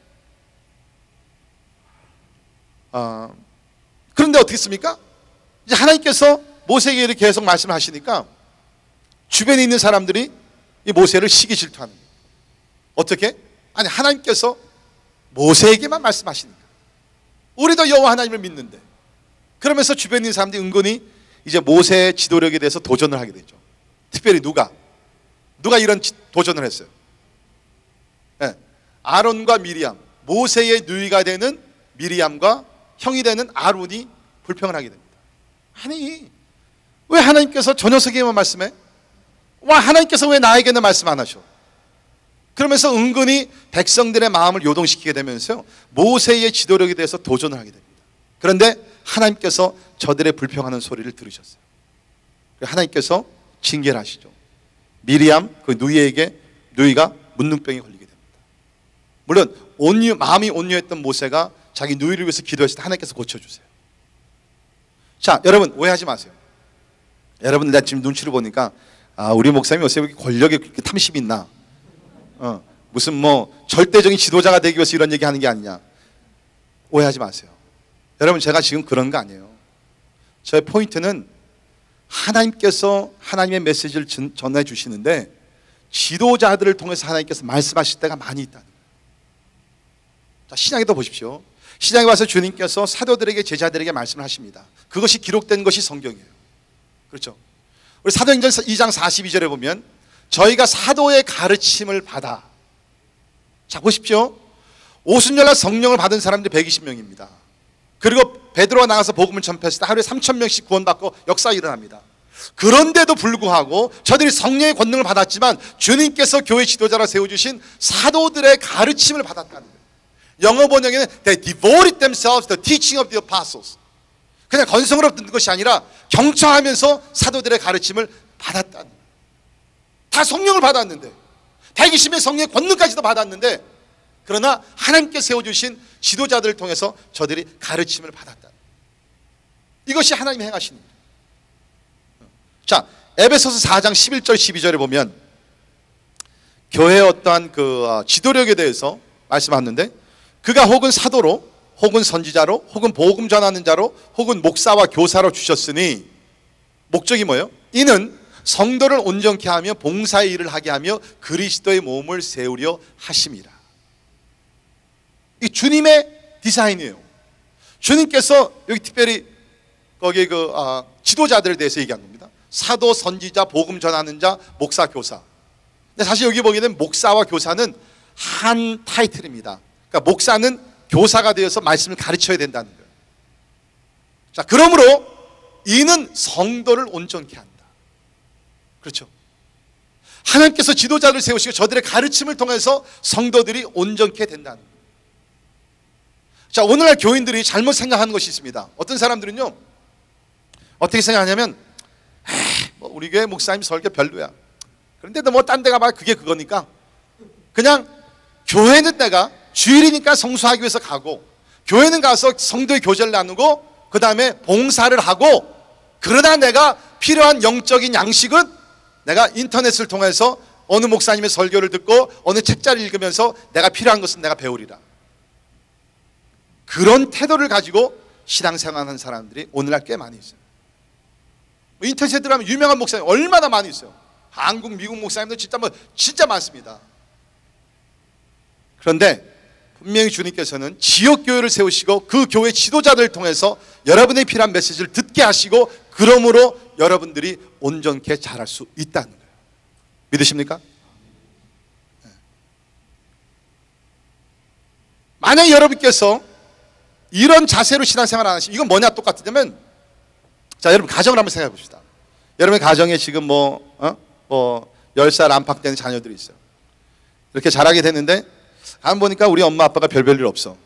그런데 어떻게 했습니까? 이제 하나님께서 모세에게 계속 말씀하시니까 주변에 있는 사람들이 이 모세를 시기 질투하는 거예요. 어떻게? 아니, 하나님께서 모세에게만 말씀하시니까. 우리도 여호와 하나님을 믿는데. 그러면서 주변에 있는 사람들이 은근히 이제 모세의 지도력에 대해서 도전을 하게 되죠. 특별히 누가 이런 도전을 했어요? 네. 아론과 미리암, 모세의 누이가 되는 미리암과 형이 되는 아론이 불평을 하게 됩니다. 아니, 왜 하나님께서 저 녀석에게만 말씀해? 와, 하나님께서 왜 나에게는 말씀 안 하셔? 그러면서 은근히 백성들의 마음을 요동시키게 되면서요, 모세의 지도력에 대해서 도전을 하게 됩니다. 그런데 하나님께서 저들의 불평하는 소리를 들으셨어요. 하나님께서 징계를 하시죠. 미리암 그 누이가 문둥병에 걸리게 됩니다. 물론 마음이 온유했던 모세가 자기 누이를 위해서 기도했을 때 하나님께서 고쳐주세요. 자, 여러분 오해하지 마세요. 여러분들 나 지금 눈치를 보니까 우리 목사님이 요새 왜 권력에 그렇게 탐심이 있나? 무슨 뭐 절대적인 지도자가 되기 위해서 이런 얘기 하는 게 아니냐? 오해하지 마세요. 여러분, 제가 지금 그런 거 아니에요. 저의 포인트는 하나님께서 하나님의 메시지를 전해 주시는데 지도자들을 통해서 하나님께서 말씀하실 때가 많이 있다는 거예요. 자, 신약에도 보십시오. 신약에 와서 주님께서 사도들에게, 제자들에게 말씀을 하십니다. 그것이 기록된 것이 성경이에요. 그렇죠? 우리 사도행전 2장 42절에 보면 저희가 사도의 가르침을 받아. 자, 보십시오. 오순절날 성령을 받은 사람들이 120명입니다. 그리고 베드로가 나가서 복음을 전파했을 때 하루에 3,000명씩 구원받고 역사가 일어납니다. 그런데도 불구하고 저들이 성령의 권능을 받았지만 주님께서 교회 지도자로 세워주신 사도들의 가르침을 받았다는 거예요. 영어 번역에는 They devoted themselves to the teaching of the apostles. 그냥 건성으로 듣는 것이 아니라 경청하면서 사도들의 가르침을 받았다는 거예요. 다 성령을 받았는데, 120명의 성령의 권능까지도 받았는데, 그러나 하나님께 세워주신 지도자들을 통해서 저들이 가르침을 받았다. 이것이 하나님이 행하시는 거예요. 자, 에베소서 4장 11절 12절에 보면 교회의 어떠한 그 지도력에 대해서 말씀하는데, 그가 혹은 사도로, 혹은 선지자로, 혹은 복음 전하는 자로, 혹은 목사와 교사로 주셨으니, 목적이 뭐예요? 이는 성도를 온전케 하며 봉사의 일을 하게 하며 그리스도의 몸을 세우려 하심이라. 이 주님의 디자인이에요. 주님께서 여기 특별히 거기 지도자들에 대해서 얘기한 겁니다. 사도, 선지자, 복음 전하는 자, 목사, 교사. 근데 사실 여기 보게 되면 목사와 교사는 한 타이틀입니다. 그러니까 목사는 교사가 되어서 말씀을 가르쳐야 된다는 거예요. 자, 그러므로 이는 성도를 온전케 한다. 그렇죠? 하나님께서 지도자를 세우시고 저들의 가르침을 통해서 성도들이 온전케 된다는 거예요. 자, 오늘날 교인들이 잘못 생각하는 것이 있습니다. 어떤 사람들은요, 어떻게 생각하냐면, 뭐 우리 교회 목사님 설교 별로야. 그런데도 뭐 딴 데 가봐 그게 그거니까 그냥 교회는 내가 주일이니까 성수하기 위해서 가고, 교회는 가서 성도의 교제를 나누고, 그 다음에 봉사를 하고, 그러나 내가 필요한 영적인 양식은 내가 인터넷을 통해서 어느 목사님의 설교를 듣고 어느 책자를 읽으면서 내가 필요한 것은 내가 배우리라. 그런 태도를 가지고 신앙생활하는 사람들이 오늘날 꽤 많이 있어요. 인터넷에 들어가면 유명한 목사님 얼마나 많이 있어요. 한국, 미국 목사님들 진짜 많습니다. 그런데 분명히 주님께서는 지역교회를 세우시고 그 교회 지도자들을 통해서 여러분의 필요한 메시지를 듣게 하시고, 그러므로 여러분들이 온전케 자랄 수 있다는 거예요. 믿으십니까? 만약에 여러분께서 이런 자세로 신앙생활 안 하시면 이건 뭐냐 똑같으냐면, 자, 여러분 가정을 한번 생각해 봅시다. 여러분의 가정에 지금 10살 안팎되는 자녀들이 있어요. 이렇게 자라게 됐는데 안 보니까 우리 엄마 아빠가 별일 없어.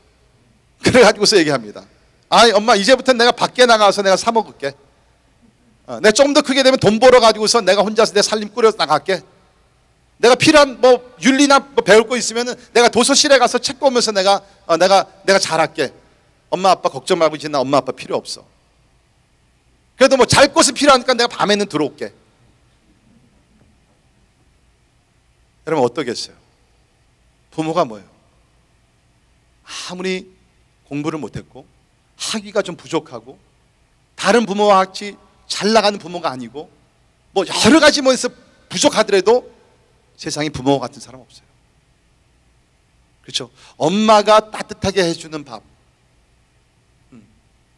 그래가지고서 얘기합니다. 아이 엄마, 이제부터 내가 밖에 나가서 내가 사 먹을게. 내가 좀 더 크게 되면 돈 벌어 가지고서 내가 혼자서 내 살림 꾸려서 나갈게. 내가 필요한 윤리나 배울 거 있으면은 내가 도서실에 가서 책 보면서 내가 잘할게. 엄마 아빠 걱정 말고, 이제 나 엄마 아빠 필요 없어. 그래도 잘 곳은 필요하니까 내가 밤에는 들어올게. 여러분 어떠겠어요? 부모가 뭐예요? 아무리 공부를 못했고 학위가 좀 부족하고 다른 부모와 같이 잘 나가는 부모가 아니고 뭐 여러 가지 면에서 부족하더라도 세상에 부모 같은 사람 없어요. 그렇죠? 엄마가 따뜻하게 해주는 밥,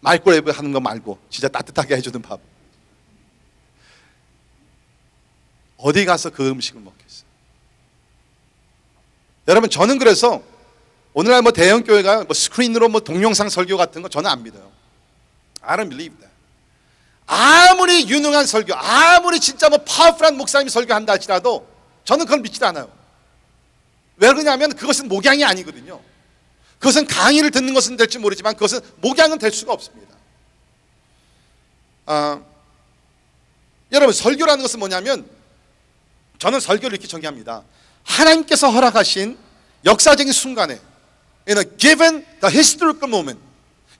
마이크로웨이브 하는 거 말고 진짜 따뜻하게 해주는 밥, 어디 가서 그 음식을 먹겠어요? 여러분, 저는 그래서 오늘날 뭐 대형 교회가 뭐 스크린으로 뭐 동영상 설교 같은 거 저는 안 믿어요. I don't believe that. 아무리 유능한 설교, 아무리 진짜 뭐 파워풀한 목사님이 설교한다 할지라도 저는 그걸 믿지 않아요. 왜 그러냐면 그것은 목양이 아니거든요. 그것은 강의를 듣는 것은 될지 모르지만 그것은 목양은 될 수가 없습니다. 여러분, 설교라는 것은 뭐냐면 저는 설교를 이렇게 정의합니다. 하나님께서 허락하신 역사적인 순간에, given the historical moment,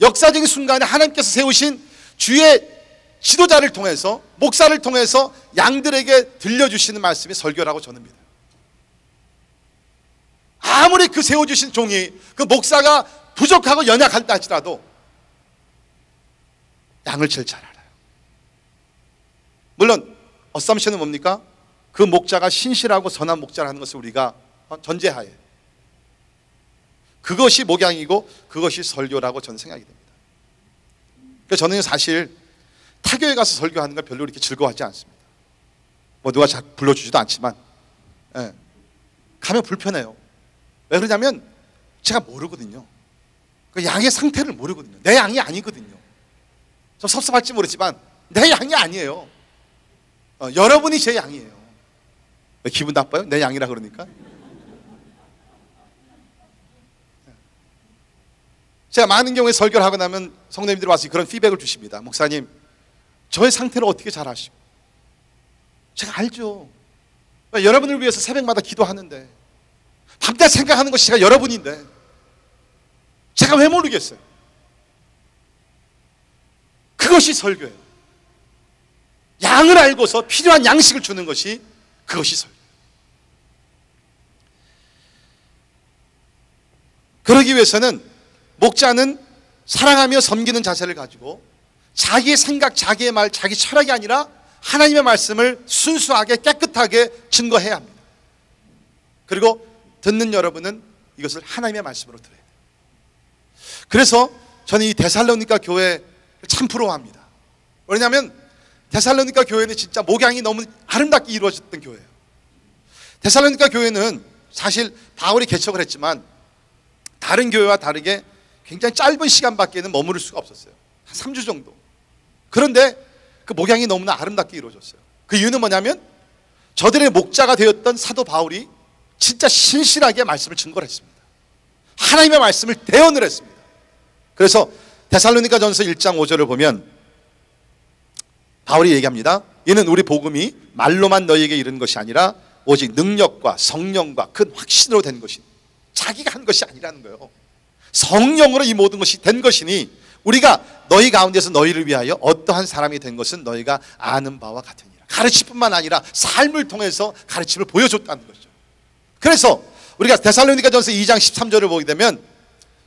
역사적인 순간에 하나님께서 세우신 주의 지도자를 통해서, 목사를 통해서 양들에게 들려주시는 말씀이 설교라고 저는 믿어요. 아무리 그 세워주신 종이, 그 목사가 부족하고 연약한다 할지라도 양을 제일 잘 알아요. 물론 어썸션은 뭡니까? 그 목자가 신실하고 선한 목자라는 것을 우리가 전제하에, 그것이 목양이고 그것이 설교라고 저는 생각이 됩니다. 그래서 저는 사실 타교에 가서 설교하는 걸 별로 이렇게 즐거워하지 않습니다. 뭐 누가 잘 불러주지도 않지만, 가면 불편해요. 왜 그러냐면 제가 모르거든요. 그 양의 상태를 모르거든요. 내 양이 아니거든요. 좀 섭섭할지 모르지만 내 양이 아니에요. 여러분이 제 양이에요. 왜 기분 나빠요? 내 양이라 그러니까. 제가 많은 경우에 설교를 하고 나면 성도님들이 와서 그런 피드백을 주십니다. 목사님, 저의 상태를 어떻게 잘 아시고? 제가 알죠. 여러분을 위해서 새벽마다 기도하는데 밤낮 생각하는 것이 제가 여러분인데 제가 왜 모르겠어요? 그것이 설교예요. 양을 알고서 필요한 양식을 주는 것이, 그것이 설교예요. 그러기 위해서는 목자는 사랑하며 섬기는 자세를 가지고 자기의 생각, 자기의 말, 자기 철학이 아니라 하나님의 말씀을 순수하게 깨끗하게 증거해야 합니다. 그리고 듣는 여러분은 이것을 하나님의 말씀으로 들어야 돼요. 그래서 저는 이 데살로니가 교회를 참 부러워합니다. 왜냐하면 데살로니가 교회는 진짜 목양이 너무 아름답게 이루어졌던 교회예요. 데살로니가 교회는 사실 바울이 개척을 했지만 다른 교회와 다르게 굉장히 짧은 시간밖에는 머무를 수가 없었어요. 한 3주 정도. 그런데 그 목양이 너무나 아름답게 이루어졌어요. 그 이유는 뭐냐면 저들의 목자가 되었던 사도 바울이 진짜 신실하게 말씀을 증거를 했습니다. 하나님의 말씀을 대언을 했습니다. 그래서 데살로니가 전서 1장 5절을 보면 바울이 얘기합니다. 이는 우리 복음이 말로만 너희에게 이르는 것이 아니라 오직 능력과 성령과 큰 확신으로 된 것이니, 자기가 한 것이 아니라는 거예요. 성령으로 이 모든 것이 된 것이니 우리가 너희 가운데서 너희를 위하여 어떠한 사람이 된 것은 너희가 아는 바와 같으니라. 가르침뿐만 아니라 삶을 통해서 가르침을 보여줬다는 거죠. 그래서 우리가 데살로니가전서 2장 13절을 보게 되면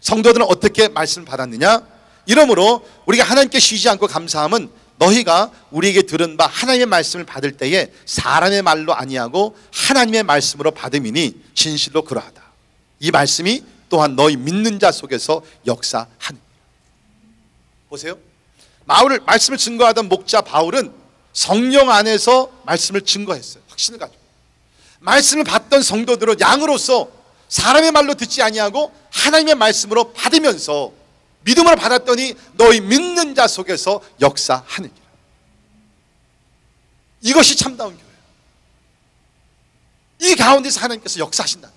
성도들은 어떻게 말씀을 받았느냐? 이러므로 우리가 하나님께 쉬지 않고 감사함은 너희가 우리에게 들은 바 하나님의 말씀을 받을 때에 사람의 말로 아니하고 하나님의 말씀으로 받음이니 진실로 그러하다. 이 말씀이 또한 너희 믿는 자 속에서 역사하느니라. 보세요. 말씀을 증거하던 목자 바울은 성령 안에서 말씀을 증거했어요. 확신을 가지고. 말씀을 받던 성도들은 양으로서 사람의 말로 듣지 아니하고 하나님의 말씀으로 받으면서 믿음으로 받았더니 너희 믿는 자 속에서 역사하느니라. 이것이 참다운 교회예요. 이 가운데서 하나님께서 역사하신다.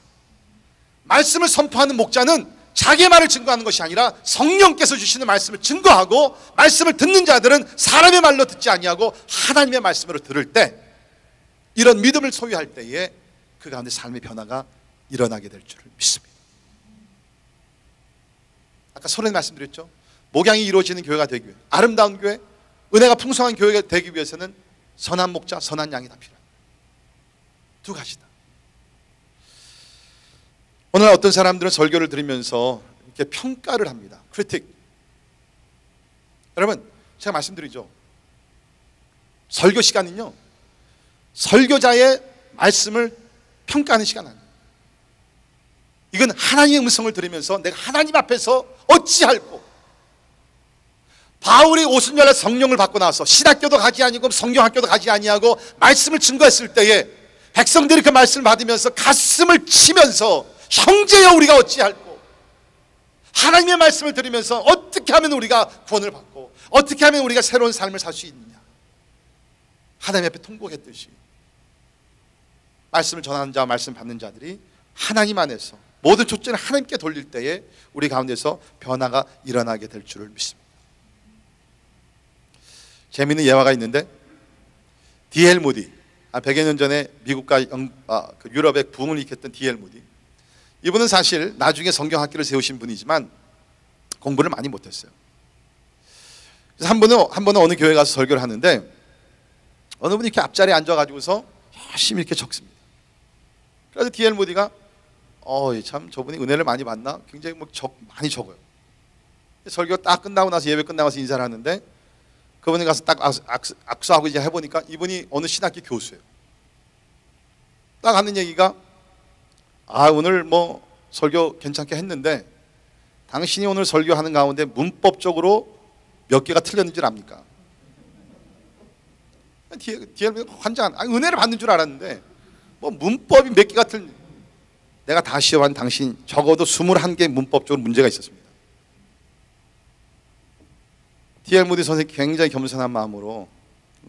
말씀을 선포하는 목자는 자기의 말을 증거하는 것이 아니라 성령께서 주시는 말씀을 증거하고, 말씀을 듣는 자들은 사람의 말로 듣지 아니하고 하나님의 말씀으로 들을 때, 이런 믿음을 소유할 때에 그 가운데 삶의 변화가 일어나게 될 줄을 믿습니다. 아까 서론에 말씀드렸죠. 목양이 이루어지는 교회가 되기 위해, 아름다운 교회, 은혜가 풍성한 교회가 되기 위해서는 선한 목자, 선한 양이 다 필요합니다. 두 가지다. 오늘 어떤 사람들은 설교를 들으면서 이렇게 평가를 합니다. 크리틱. 여러분, 제가 말씀드리죠. 설교 시간은요, 설교자의 말씀을 평가하는 시간 아니에요. 이건 하나님의 음성을 들으면서 내가 하나님 앞에서 어찌할꼬. 바울이 오순절날 성령을 받고 나서 신학교도 가지 아니고 성경학교도 가지 아니하고 말씀을 증거했을 때에 백성들이 그 말씀을 받으면서 가슴을 치면서 형제여 우리가 어찌할꼬. 하나님의 말씀을 들으면서 어떻게 하면 우리가 구원을 받고 어떻게 하면 우리가 새로운 삶을 살 수 있느냐, 하나님 앞에 통곡했듯이 말씀을 전하는 자와 말씀 받는 자들이 하나님 안에서 모든 초점을 하나님께 돌릴 때에 우리 가운데서 변화가 일어나게 될 줄을 믿습니다. 재미있는 예화가 있는데, D.L. 모디, 100여 년 전에 미국과 유럽의 부흥을 일으켰던 D.L. 모디, 이분은 사실 나중에 성경학교를 세우신 분이지만 공부를 많이 못했어요. 그래서 한 번은 어느 교회 가서 설교를 하는데 어느 분이 이렇게 앞자리에 앉아가지고서 열심히 이렇게 적습니다. 그래서 D.L. 모디가 참 저분이 은혜를 많이 받나? 굉장히 많이 적어요. 설교 딱 끝나고 나서 예배 끝나고 나서 인사를 하는데 그분이 가서 딱 악수하고 이제 해보니까 이분이 어느 신학교 교수예요. 딱 하는 얘기가, 오늘 설교 괜찮게 했는데 당신이 오늘 설교하는 가운데 문법적으로 몇 개가 틀렸는 줄 압니까? D.L. 환장, 은혜를 받는 줄 알았는데 문법이 몇 개가 내가 다 시험한 당신 적어도 21개 문법적으로 문제가 있었습니다. D.L. 모디 선생님이 굉장히 겸손한 마음으로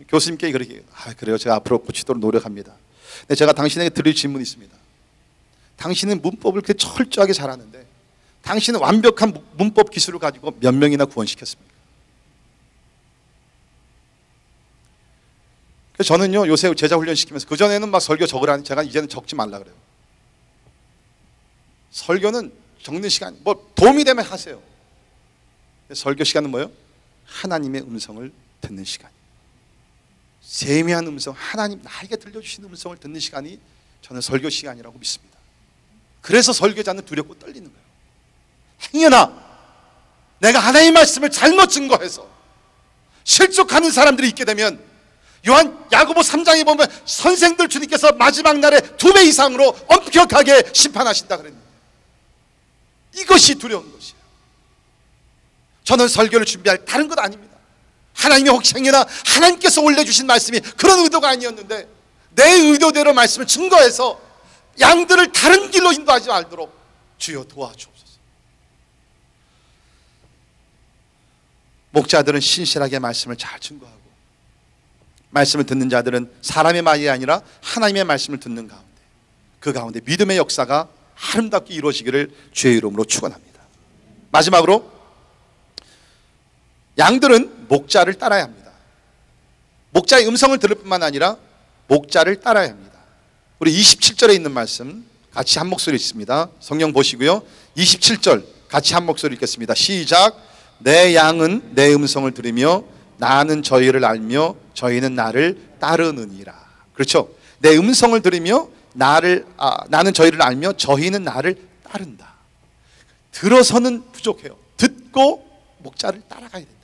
교수님께 그렇게, 그래요, 제가 앞으로 고치도록 노력합니다. 근데 제가 당신에게 드릴 질문이 있습니다. 당신은 문법을 그렇게 철저하게 잘하는데 당신은 완벽한 문법 기술을 가지고 몇 명이나 구원시켰습니까? 그래서 저는요, 요새 제자 훈련 시키면서, 그전에는 막 설교 적으라니 제가 이제는 적지 말라 그래요. 설교는 적는 시간, 도움이 되면 하세요. 설교 시간은 뭐예요? 하나님의 음성을 듣는 시간. 세미한 음성, 하나님 나에게 들려주시는 음성을 듣는 시간이 저는 설교 시간이라고 믿습니다. 그래서 설교자는 두렵고 떨리는 거예요. 행여나 내가 하나님의 말씀을 잘못 증거해서 실족하는 사람들이 있게 되면, 야고보 3장에 보면 선생들 주님께서 마지막 날에 2배 이상으로 엄격하게 심판하신다 그랬는데, 이것이 두려운 것이에요. 저는 설교를 준비할 다른 것 아닙니다. 하나님이 혹시 행여나 하나님께서 올려주신 말씀이 그런 의도가 아니었는데 내 의도대로 말씀을 증거해서 양들을 다른 길로 인도하지 말도록 주여 도와주옵소서. 목자들은 신실하게 말씀을 잘 증거하고, 말씀을 듣는 자들은 사람의 말이 아니라 하나님의 말씀을 듣는 가운데, 그 가운데 믿음의 역사가 아름답게 이루어지기를 주의 이름으로 축원합니다. 마지막으로, 양들은 목자를 따라야 합니다. 목자의 음성을 들을 뿐만 아니라 목자를 따라야 합니다. 우리 27절에 있는 말씀 같이 한 목소리 읽습니다. 성경 보시고요, 27절 같이 한 목소리 읽겠습니다. 시작. 내 양은 내 음성을 들으며 나는 저희를 알며 저희는 나를 따르느니라. 그렇죠? 내 음성을 들으며 나는 저희를 알며 저희는 나를 따른다. 들어서는 부족해요. 듣고 목자를 따라가야 된다는 거예요.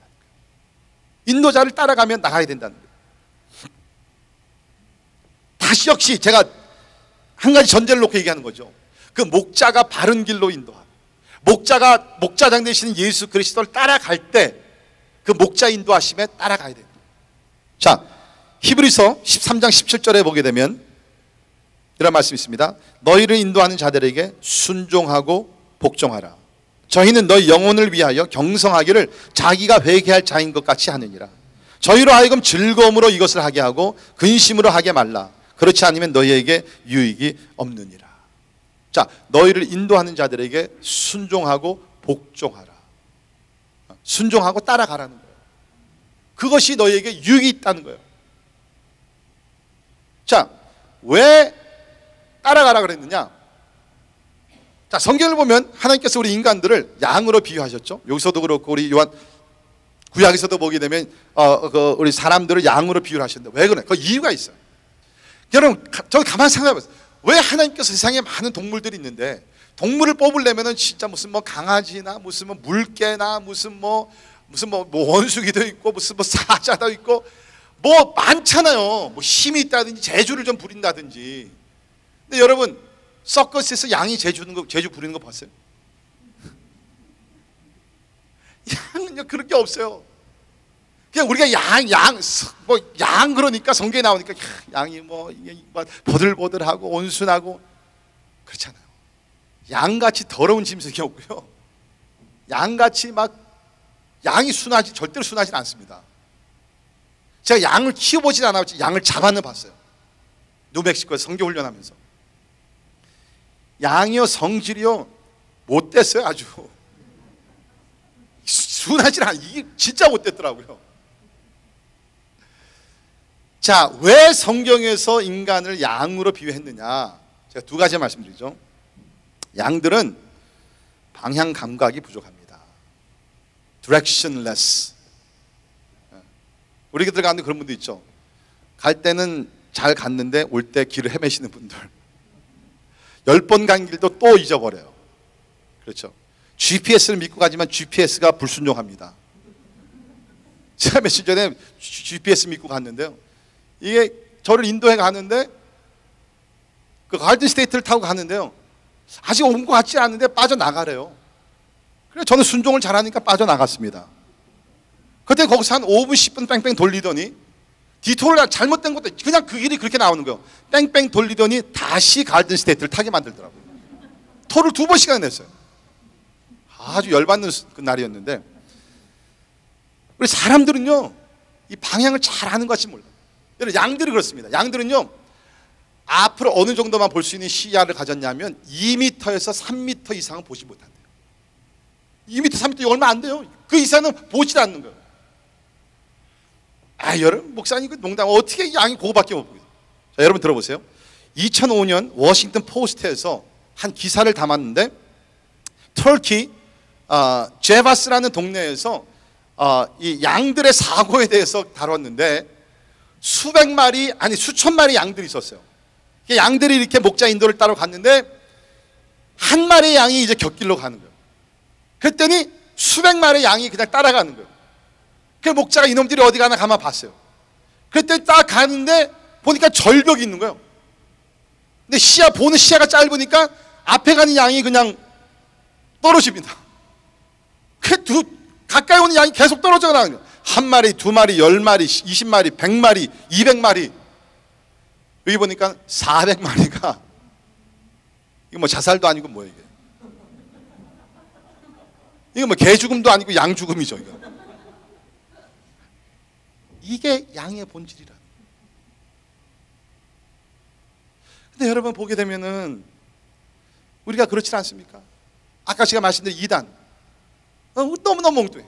인도자를 따라가면 나가야 된다는 거예요. 다시 역시 제가 한 가지 전제를 놓고 얘기하는 거죠. 그 목자가 바른 길로 인도하고, 목자장 되시는 예수 그리스도를 따라갈 때 그 목자 인도하심에 따라가야 돼요. 자, 히브리서 13장 17절에 보게 되면 이런 말씀이 있습니다. 너희를 인도하는 자들에게 순종하고 복종하라. 저희는 너희 영혼을 위하여 경성하기를 자기가 회개할 자인 것 같이 하느니라. 저희로 하여금 즐거움으로 이것을 하게 하고 근심으로 하게 말라. 그렇지 않으면 너희에게 유익이 없느니라. 자, 너희를 인도하는 자들에게 순종하고 복종하라. 순종하고 따라가라는 거예요. 그것이 너희에게 유익이 있다는 거예요. 자, 왜 따라가라 그랬느냐? 자, 성경을 보면 하나님께서 우리 인간들을 양으로 비유하셨죠. 여기서도 그렇고 우리 요한 구약에서도 보게 되면 우리 사람들을 양으로 비유를 하셨는데 왜 그래? 그 이유가 있어요. 여러분, 저 가만히 생각해 보세요. 왜 하나님께서 세상에 많은 동물들이 있는데 동물을 뽑으려면은 진짜 무슨 강아지나 무슨 물개나 무슨 무슨 뭐 원숭이도 있고 무슨 뭐 사자도 있고 뭐 많잖아요. 뭐 힘이 있다든지 재주를 좀 부린다든지. 근데 여러분 서커스에서 양이 재주 부리는 거 봤어요? 양은요 그런 게 없어요. 그냥 우리가 양 그러니까 성경에 나오니까 양이 뭐 이게 버들버들하고 온순하고 그렇잖아요. 양같이 더러운 짐승이 없고요. 양같이 양이 절대로 순하지 않습니다. 제가 양을 키워보진 않았지 양을 잡아는 봤어요. 뉴멕시코에서 성교 훈련하면서. 양이요 성질이요 못됐어요. 아주 순하지 않아. 이게 진짜 못됐더라고요. 자, 왜 성경에서 인간을 양으로 비유했느냐? 제가 두 가지 말씀드리죠. 양들은 방향 감각이 부족합니다. directionless. 우리 교들 가운데 그런 분도 있죠. 갈 때는 잘 갔는데 올 때 길을 헤매시는 분들. 10번 간 길도 또 잊어버려요. 그렇죠. GPS를 믿고 가지만 GPS가 불순종합니다. 제가 며칠 전에 GPS 믿고 갔는데요. 이게 저를 인도해 가는데 그 갈든 스테이트를 타고 가는데요. 아직 온 것 같지 않은데 빠져나가래요. 그래서 저는 순종을 잘하니까 빠져나갔습니다. 그때 거기서 한 5분 10분 뺑뺑 돌리더니 디토를 잘못된 것도 그냥 그 길이 그렇게 나오는 거예요. 뺑뺑 돌리더니 다시 갈든 스테이트를 타게 만들더라고요. 토를 2번씩이나 냈어요. 아주 열받는 그 날이었는데 우리 사람들은요 이 방향을 잘 아는 것 같이 몰라요. 양들이 그렇습니다. 양들은요 앞으로 어느 정도만 볼 수 있는 시야를 가졌냐면 2m에서 3m 이상은 보지 못한대요. 2m, 3m 얼마 안 돼요. 그 이상은 보지 않는 거예요. 여러분 목사님 그 농담 어떻게 양이 그거밖에 못 보겠어요. 자, 여러분 들어보세요. 2005년 워싱턴 포스트에서 한 기사를 담았는데 터키 제바스라는 동네에서 이 양들의 사고에 대해서 다뤘는데 수백 마리 아니 수천 마리 양들이 있었어요. 양들이 이렇게 목자 인도를 따라 갔는데 한 마리의 양이 이제 곁길로 가는 거예요. 그랬더니 수백 마리의 양이 그냥 따라가는 거예요. 그 목자가 이놈들이 어디 가나 가만 봤어요. 그랬더니 딱 가는데 보니까 절벽이 있는 거예요. 근데 보는 시야가 짧으니까 앞에 가는 양이 그냥 떨어집니다. 가까이 오는 양이 계속 떨어져 나가는 거예요. 한 마리, 두 마리, 10마리, 20마리, 100마리, 200마리. 여기 보니까 400마리가 이거 뭐 자살도 아니고 뭐예요 이게? 이거 뭐 개 죽음도 아니고 양 죽음이죠 이거. 이게 양의 본질이라. 근데 여러분 보게 되면은 우리가 그렇지 않습니까? 아까 제가 말씀드린 2단 너무너무 엉뚱해.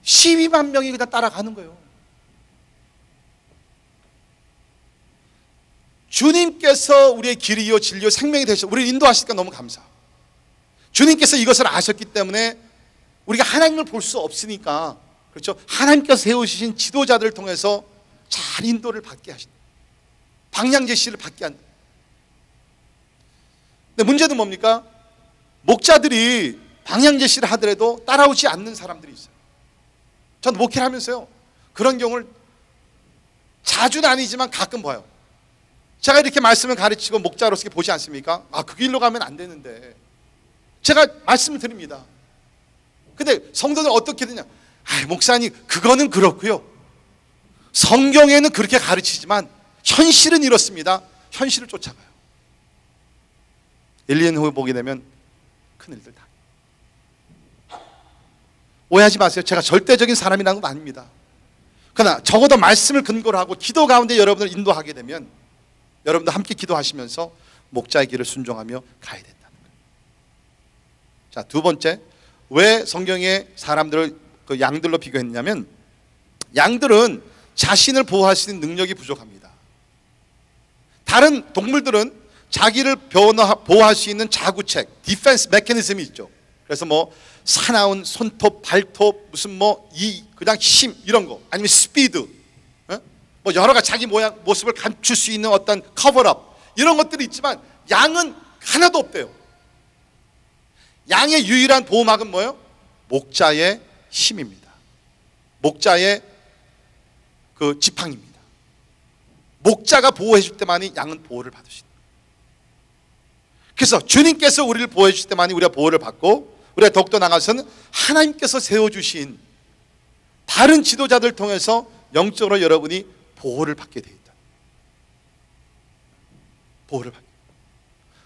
12만 명이 그냥 따라가는 거예요. 주님께서 우리의 길이요 진리요 생명이 되셔서 우리를 인도하시니까 너무 감사하고 주님께서 이것을 아셨기 때문에 우리가 하나님을 볼 수 없으니까 그렇죠? 하나님께서 세우신 지도자들을 통해서 잘 인도를 받게 하신다. 방향 제시를 받게 한다. 근데 문제는 뭡니까? 목자들이 방향 제시를 하더라도 따라오지 않는 사람들이 있어요. 전 목회를 하면서요 그런 경우를 자주는 아니지만 가끔 봐요. 제가 이렇게 말씀을 가르치고 목자로서 보지 않습니까? 그 길로 가면 안 되는데 제가 말씀을 드립니다. 근데 성도는 어떻게 되냐? 목사님 그거는 그렇고요. 성경에는 그렇게 가르치지만 현실은 이렇습니다. 현실을 쫓아가요. 1, 2년 후에 보게 되면 큰일들 다. 오해하지 마세요. 제가 절대적인 사람이라는 건 아닙니다. 그러나 적어도 말씀을 근거로 하고 기도 가운데 여러분을 인도하게 되면 여러분도 함께 기도하시면서 목자의 길을 순종하며 가야 된다는 거예요. 자, 두 번째, 왜 성경에 사람들을 그 양들로 비교했냐면 양들은 자신을 보호할 수 있는 능력이 부족합니다. 다른 동물들은 자기를 보호할 수 있는 자구책, 디펜스 메커니즘이 있죠. 그래서 뭐 사나운 손톱, 발톱, 무슨 그냥 힘 이런 거, 아니면 스피드, 뭐 여러 가지 자기 모습을 감출 수 있는 어떤 커버업 이런 것들이 있지만 양은 하나도 없대요. 양의 유일한 보호막은 뭐예요? 목자의 힘입니다. 목자의 그 지팡이입니다. 목자가 보호해 줄 때만이 양은 보호를 받으신다. 그래서 주님께서 우리를 보호해 주실 때만이 우리가 보호를 받고, 우리가 더욱더 나가서는 하나님께서 세워주신 다른 지도자들 통해서 영적으로 여러분이 보호를 받게 되어 있다. 보호를 받게.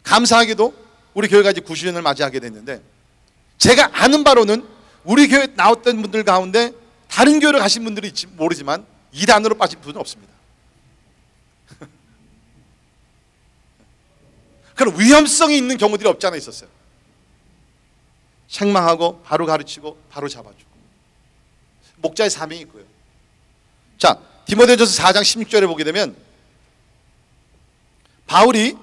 감사하게도 우리 교회가 이제 90년을 맞이하게 됐는데, 제가 아는 바로는 우리 교회에 나왔던 분들 가운데 다른 교회를 가신 분들이 모르지만 이단으로 빠진 분은 없습니다. 그런 위험성이 있는 경우들이 없지 않아 있었어요. 책망하고 바로 가르치고 바로 잡아주고, 목자의 사명이 있고요. 자, 디모데전서 4장 16절에 보게 되면 바울이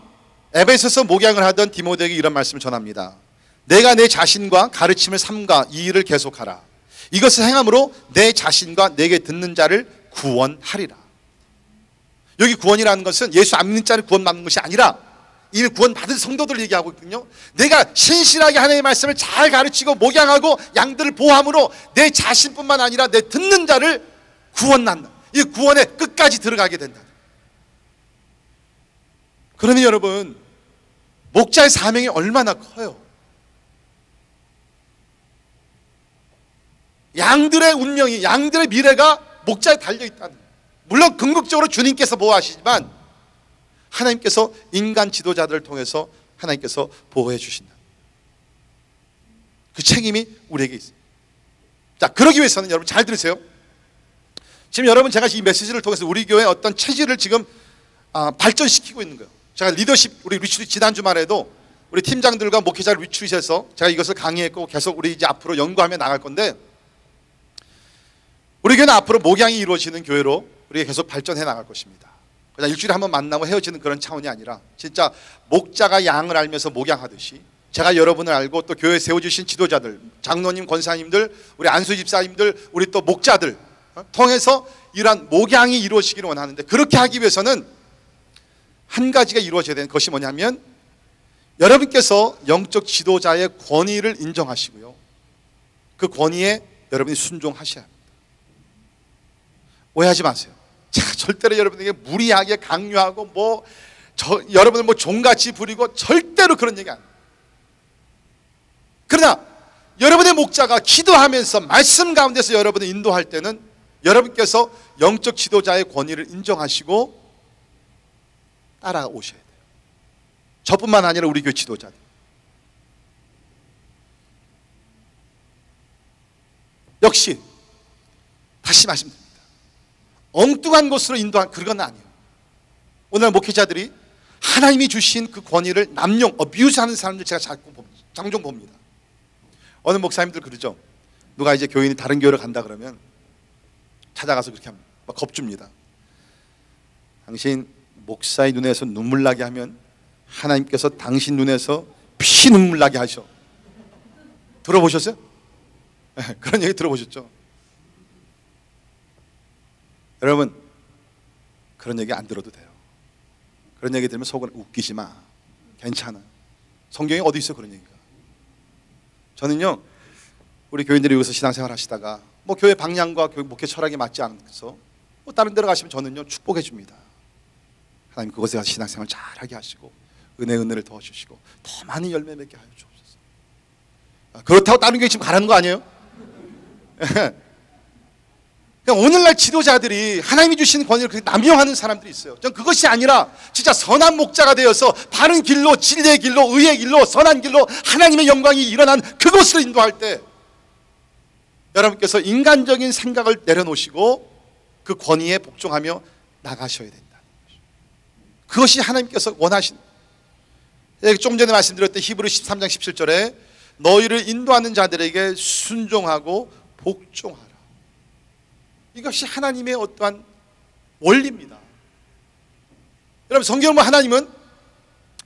에베소서 목양을 하던 디모데에게 이런 말씀을 전합니다. 내가 내 자신과 가르침을 삼가 이 일을 계속하라. 이것을 행함으로 내 자신과 내게 듣는 자를 구원하리라. 여기 구원이라는 것은 예수 안 믿는 자를 구원받는 것이 아니라 이미 구원받은 성도들을 얘기하고 있거든요. 내가 신실하게 하나님의 말씀을 잘 가르치고 목양하고 양들을 보호함으로 내 자신뿐만 아니라 내 듣는 자를 구원한다. 이 구원에 끝까지 들어가게 된다. 그러니 여러분, 목자의 사명이 얼마나 커요. 양들의 운명이, 양들의 미래가 목자에 달려있다는 거예요. 물론 궁극적으로 주님께서 보호하시지만 하나님께서 인간 지도자들을 통해서 하나님께서 보호해 주신다. 그 책임이 우리에게 있어요. 자, 그러기 위해서는 여러분 잘 들으세요. 지금 여러분, 제가 이 메시지를 통해서 우리 교회의 어떤 체질을 지금 발전시키고 있는 거예요. 제가 리더십, 우리 리트릿 지난 주말에도 우리 팀장들과 목회자를 리트릿해서 제가 이것을 강의했고 계속 우리 이제 앞으로 연구하며 나갈 건데, 우리 교회는 앞으로 목양이 이루어지는 교회로 우리가 계속 발전해 나갈 것입니다. 그냥 일주일에 한 번 만나고 헤어지는 그런 차원이 아니라 진짜 목자가 양을 알면서 목양하듯이 제가 여러분을 알고 또 교회에 세워주신 지도자들, 장로님, 권사님들, 우리 안수 집사님들, 우리 또 목자들 통해서 이러한 목양이 이루어지기를 원하는데, 그렇게 하기 위해서는 한 가지가 이루어져야 되는 것이 뭐냐면 여러분께서 영적 지도자의 권위를 인정하시고요, 그 권위에 여러분이 순종하셔야 합니다. 오해하지 마세요. 제가 절대로 여러분에게 무리하게 강요하고 여러분을 종같이 부리고 절대로 그런 얘기 안 해요. 그러나 여러분의 목자가 기도하면서 말씀 가운데서 여러분을 인도할 때는 여러분께서 영적 지도자의 권위를 인정하시고 따라오셔야 돼요. 저뿐만 아니라 우리 교회 지도자들. 역시 다시 말씀드립니다. 엉뚱한 곳으로 인도한 그건 아니에요. 오늘 목회자들이 하나님이 주신 그 권위를 남용, 어뷰즈하는 사람들 제가 종종 봅니다. 어느 목사님들 그러죠. 누가 이제 교인이 다른 교회를 간다 그러면 찾아가서 그렇게 합니다. 막 겁줍니다. 당신 목사의 눈에서 눈물 나게 하면 하나님께서 당신 눈에서 피 눈물 나게 하셔. 들어보셨어요? 그런 얘기 들어보셨죠? 여러분, 그런 얘기 안 들어도 돼요. 그런 얘기 들으면 속은 웃기지 마. 괜찮아. 성경에 어디 있어 그런 얘기가. 저는요, 우리 교인들이 여기서 신앙생활 하시다가 교회 방향과 교회 목회 철학에 맞지 않아서 다른 데로 가시면 저는요 축복해 줍니다. 하나님 그곳에 가서 신앙생활 잘하게 하시고 은혜를 더 주시고 더 많은 열매 맺게 하여 주옵소서. 그렇다고 다른 교회 지금 가라는 거 아니에요? 오늘날 지도자들이 하나님이 주신 권위를 그렇게 남용하는 사람들이 있어요. 전 그것이 아니라 진짜 선한 목자가 되어서 바른 길로, 진리의 길로, 의의 길로, 선한 길로 하나님의 영광이 일어난 그곳으로 인도할 때 여러분께서 인간적인 생각을 내려놓으시고 그 권위에 복종하며 나가셔야 된다. 그것이 하나님께서 원하신. 좀 전에 말씀드렸던 히브리 13장 17절에 너희를 인도하는 자들에게 순종하고 복종하라. 이것이 하나님의 어떠한 원리입니다. 여러분, 성경을 하나님은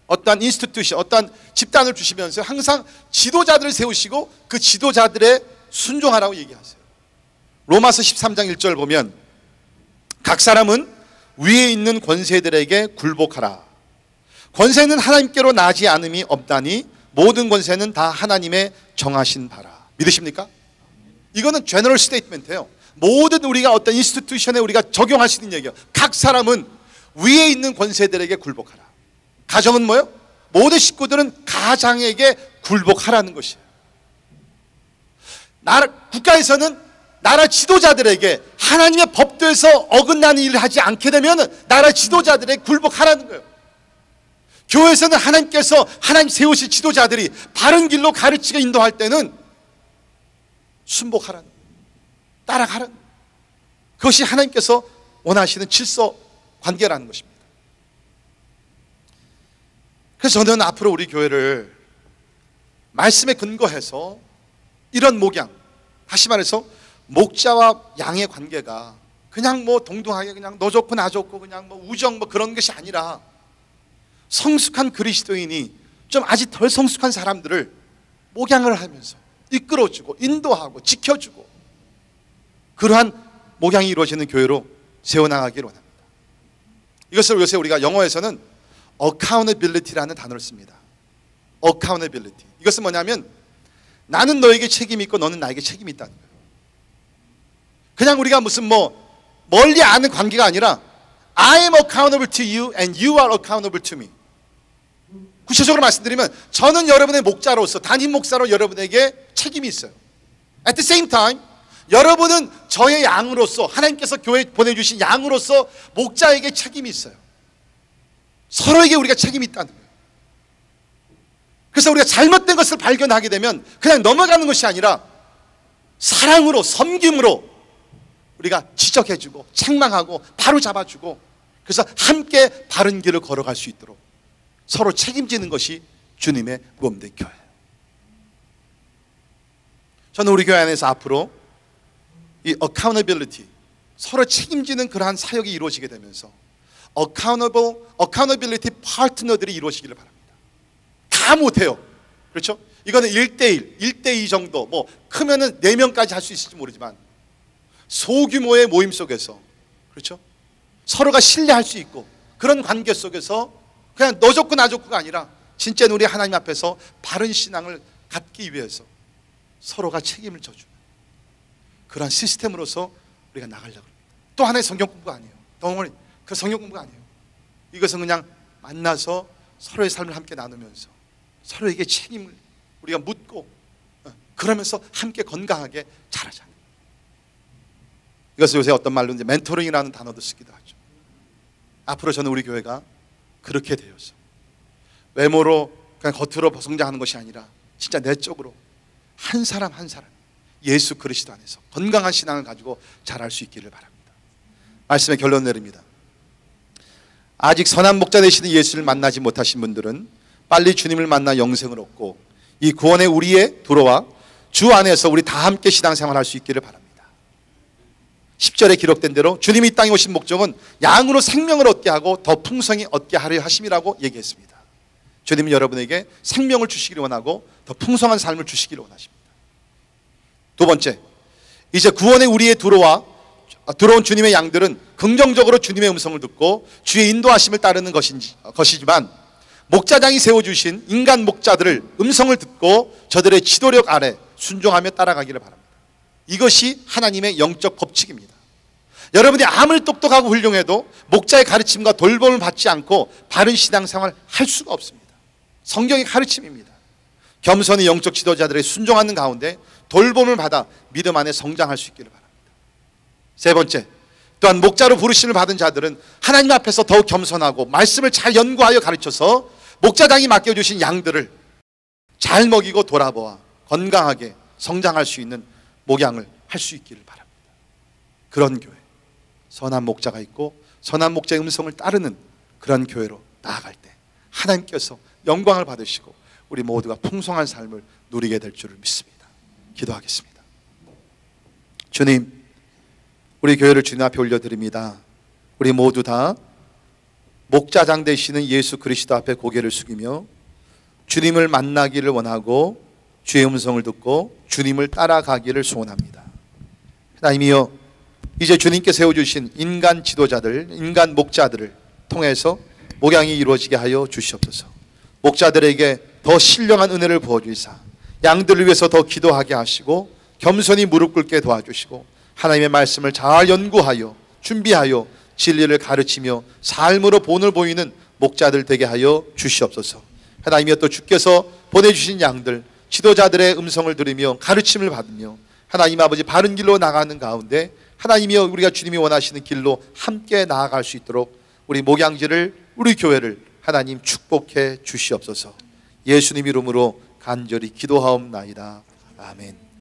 어떠한 인스티튜션, 어떠한 집단을 주시면서 항상 지도자들을 세우시고 그 지도자들의 순종하라고 얘기하세요. 로마서 13장 1절 보면 각 사람은 위에 있는 권세들에게 굴복하라. 권세는 하나님께로 나지 않음이 없다니 모든 권세는 다 하나님의 정하신 바라. 믿으십니까? 이거는 제너럴 스테이트멘트예요. 모든 우리가 어떤 인스티튜션에 우리가 적용할 수 있는 얘기예요. 각 사람은 위에 있는 권세들에게 굴복하라. 가정은 뭐예요? 모든 식구들은 가장에게 굴복하라는 것이에요. 국가에서는 나라 지도자들에게 하나님의 법도에서 어긋나는 일을 하지 않게 되면 나라 지도자들에게 굴복하라는 거예요. 교회에서는 하나님께서 하나님 세우실 지도자들이 바른 길로 가르치고 인도할 때는 순복하라는 거예요. 따라가라는 거예요. 그것이 하나님께서 원하시는 질서 관계라는 것입니다. 그래서 저는 앞으로 우리 교회를 말씀에 근거해서 이런 목양, 다시 말해서 목자와 양의 관계가 그냥 뭐 동등하게 그냥 너 좋고 나 좋고 그냥 뭐 우정 뭐 그런 것이 아니라 성숙한 그리스도인이 좀 아직 덜 성숙한 사람들을 목양을 하면서 이끌어주고 인도하고 지켜주고 그러한 목양이 이루어지는 교회로 세워나가기를 원합니다. 이것을 요새 우리가 영어에서는 accountability라는 단어를 씁니다. accountability. 이것은 뭐냐면 나는 너에게 책임이 있고 너는 나에게 책임이 있다는 거예요. 그냥 우리가 무슨 뭐 멀리 아는 관계가 아니라 I am accountable to you and you are accountable to me. 구체적으로 말씀드리면 저는 여러분의 목자로서 담임 목사로 여러분에게 책임이 있어요. At the same time 여러분은 저의 양으로서 하나님께서 교회에 보내주신 양으로서 목자에게 책임이 있어요. 서로에게 우리가 책임이 있다는 거예요. 그래서 우리가 잘못된 것을 발견하게 되면 그냥 넘어가는 것이 아니라 사랑으로 섬김으로 우리가 지적해주고 책망하고 바로 잡아주고 그래서 함께 바른 길을 걸어갈 수 있도록 서로 책임지는 것이 주님의 모범된 교회예요. 저는 우리 교회 안에서 앞으로 이 accountability, 서로 책임지는 그러한 사역이 이루어지게 되면서 accountability 파트너들이 이루어지기를 바랍니다. 다 못해요. 그렇죠? 이거는 1대1, 1대2 정도, 뭐 크면은 4명까지 할 수 있을지 모르지만 소규모의 모임 속에서, 그렇죠? 서로가 신뢰할 수 있고 그런 관계 속에서 그냥 너 좋고 나 좋고가 아니라 진짜 우리 하나님 앞에서 바른 신앙을 갖기 위해서 서로가 책임을 져주는 그런 시스템으로서 우리가 나가려고 합니다. 또 하나의 성경 공부가 아니에요. 덩어리 그 성경 공부가 아니에요. 이것은 그냥 만나서 서로의 삶을 함께 나누면서 서로에게 책임을 우리가 묻고 그러면서 함께 건강하게 자라자. 이것을 요새 어떤 말로 이제 멘토링이라는 단어도 쓰기도 하죠. 앞으로 저는 우리 교회가 그렇게 되어서 외모로 그냥 겉으로 성장하는 것이 아니라 진짜 내적으로 한 사람 한 사람 예수 그리스도 안에서 건강한 신앙을 가지고 자랄 수 있기를 바랍니다. 말씀의 결론 내립니다. 아직 선한 목자 되시는 예수를 만나지 못하신 분들은 빨리 주님을 만나 영생을 얻고 이 구원의 우리에 들어와 주 안에서 우리 다 함께 신앙생활할 수 있기를 바랍니다. 10절에 기록된 대로 주님이 이 땅에 오신 목적은 양으로 생명을 얻게 하고 더 풍성히 얻게 하려 하심이라고 얘기했습니다. 주님은 여러분에게 생명을 주시기를 원하고 더 풍성한 삶을 주시기를 원하십니다. 두 번째, 이제 구원의 우리에 들어온 주님의 양들은 긍정적으로 주님의 음성을 듣고 주의 인도하심을 따르는 것이지만 목자장이 세워주신 인간 목자들을 음성을 듣고 저들의 지도력 아래 순종하며 따라가기를 바랍니다. 이것이 하나님의 영적 법칙입니다. 여러분이 아무리 똑똑하고 훌륭해도 목자의 가르침과 돌봄을 받지 않고 바른 신앙생활을 할 수가 없습니다. 성경의 가르침입니다. 겸손히 영적 지도자들의 순종하는 가운데 돌봄을 받아 믿음 안에 성장할 수 있기를 바랍니다. 세 번째, 또한 목자로 부르심을 받은 자들은 하나님 앞에서 더욱 겸손하고 말씀을 잘 연구하여 가르쳐서 목자장이 맡겨주신 양들을 잘 먹이고 돌아보아 건강하게 성장할 수 있는 목양을 할 수 있기를 바랍니다. 그런 교회, 선한 목자가 있고 선한 목자의 음성을 따르는 그런 교회로 나아갈 때 하나님께서 영광을 받으시고 우리 모두가 풍성한 삶을 누리게 될 줄을 믿습니다. 기도하겠습니다. 주님, 우리 교회를 주님 앞에 올려드립니다. 우리 모두 다 목자장 되시는 예수 그리스도 앞에 고개를 숙이며 주님을 만나기를 원하고 주의 음성을 듣고 주님을 따라가기를 소원합니다. 하나님이여, 이제 주님께 세워주신 인간 지도자들, 인간 목자들을 통해서 목양이 이루어지게 하여 주시옵소서. 목자들에게 더 신령한 은혜를 부어주시사 양들을 위해서 더 기도하게 하시고 겸손히 무릎 꿇게 도와주시고 하나님의 말씀을 잘 연구하여 준비하여 진리를 가르치며 삶으로 본을 보이는 목자들 되게 하여 주시옵소서. 하나님이여, 또 주께서 보내주신 양들, 지도자들의 음성을 들으며 가르침을 받으며 하나님 아버지 바른 길로 나가는 가운데 하나님이여, 우리가 주님이 원하시는 길로 함께 나아갈 수 있도록 우리 목양지를, 우리 교회를 하나님 축복해 주시옵소서. 예수님 이름으로 간절히 기도하옵나이다. 아멘.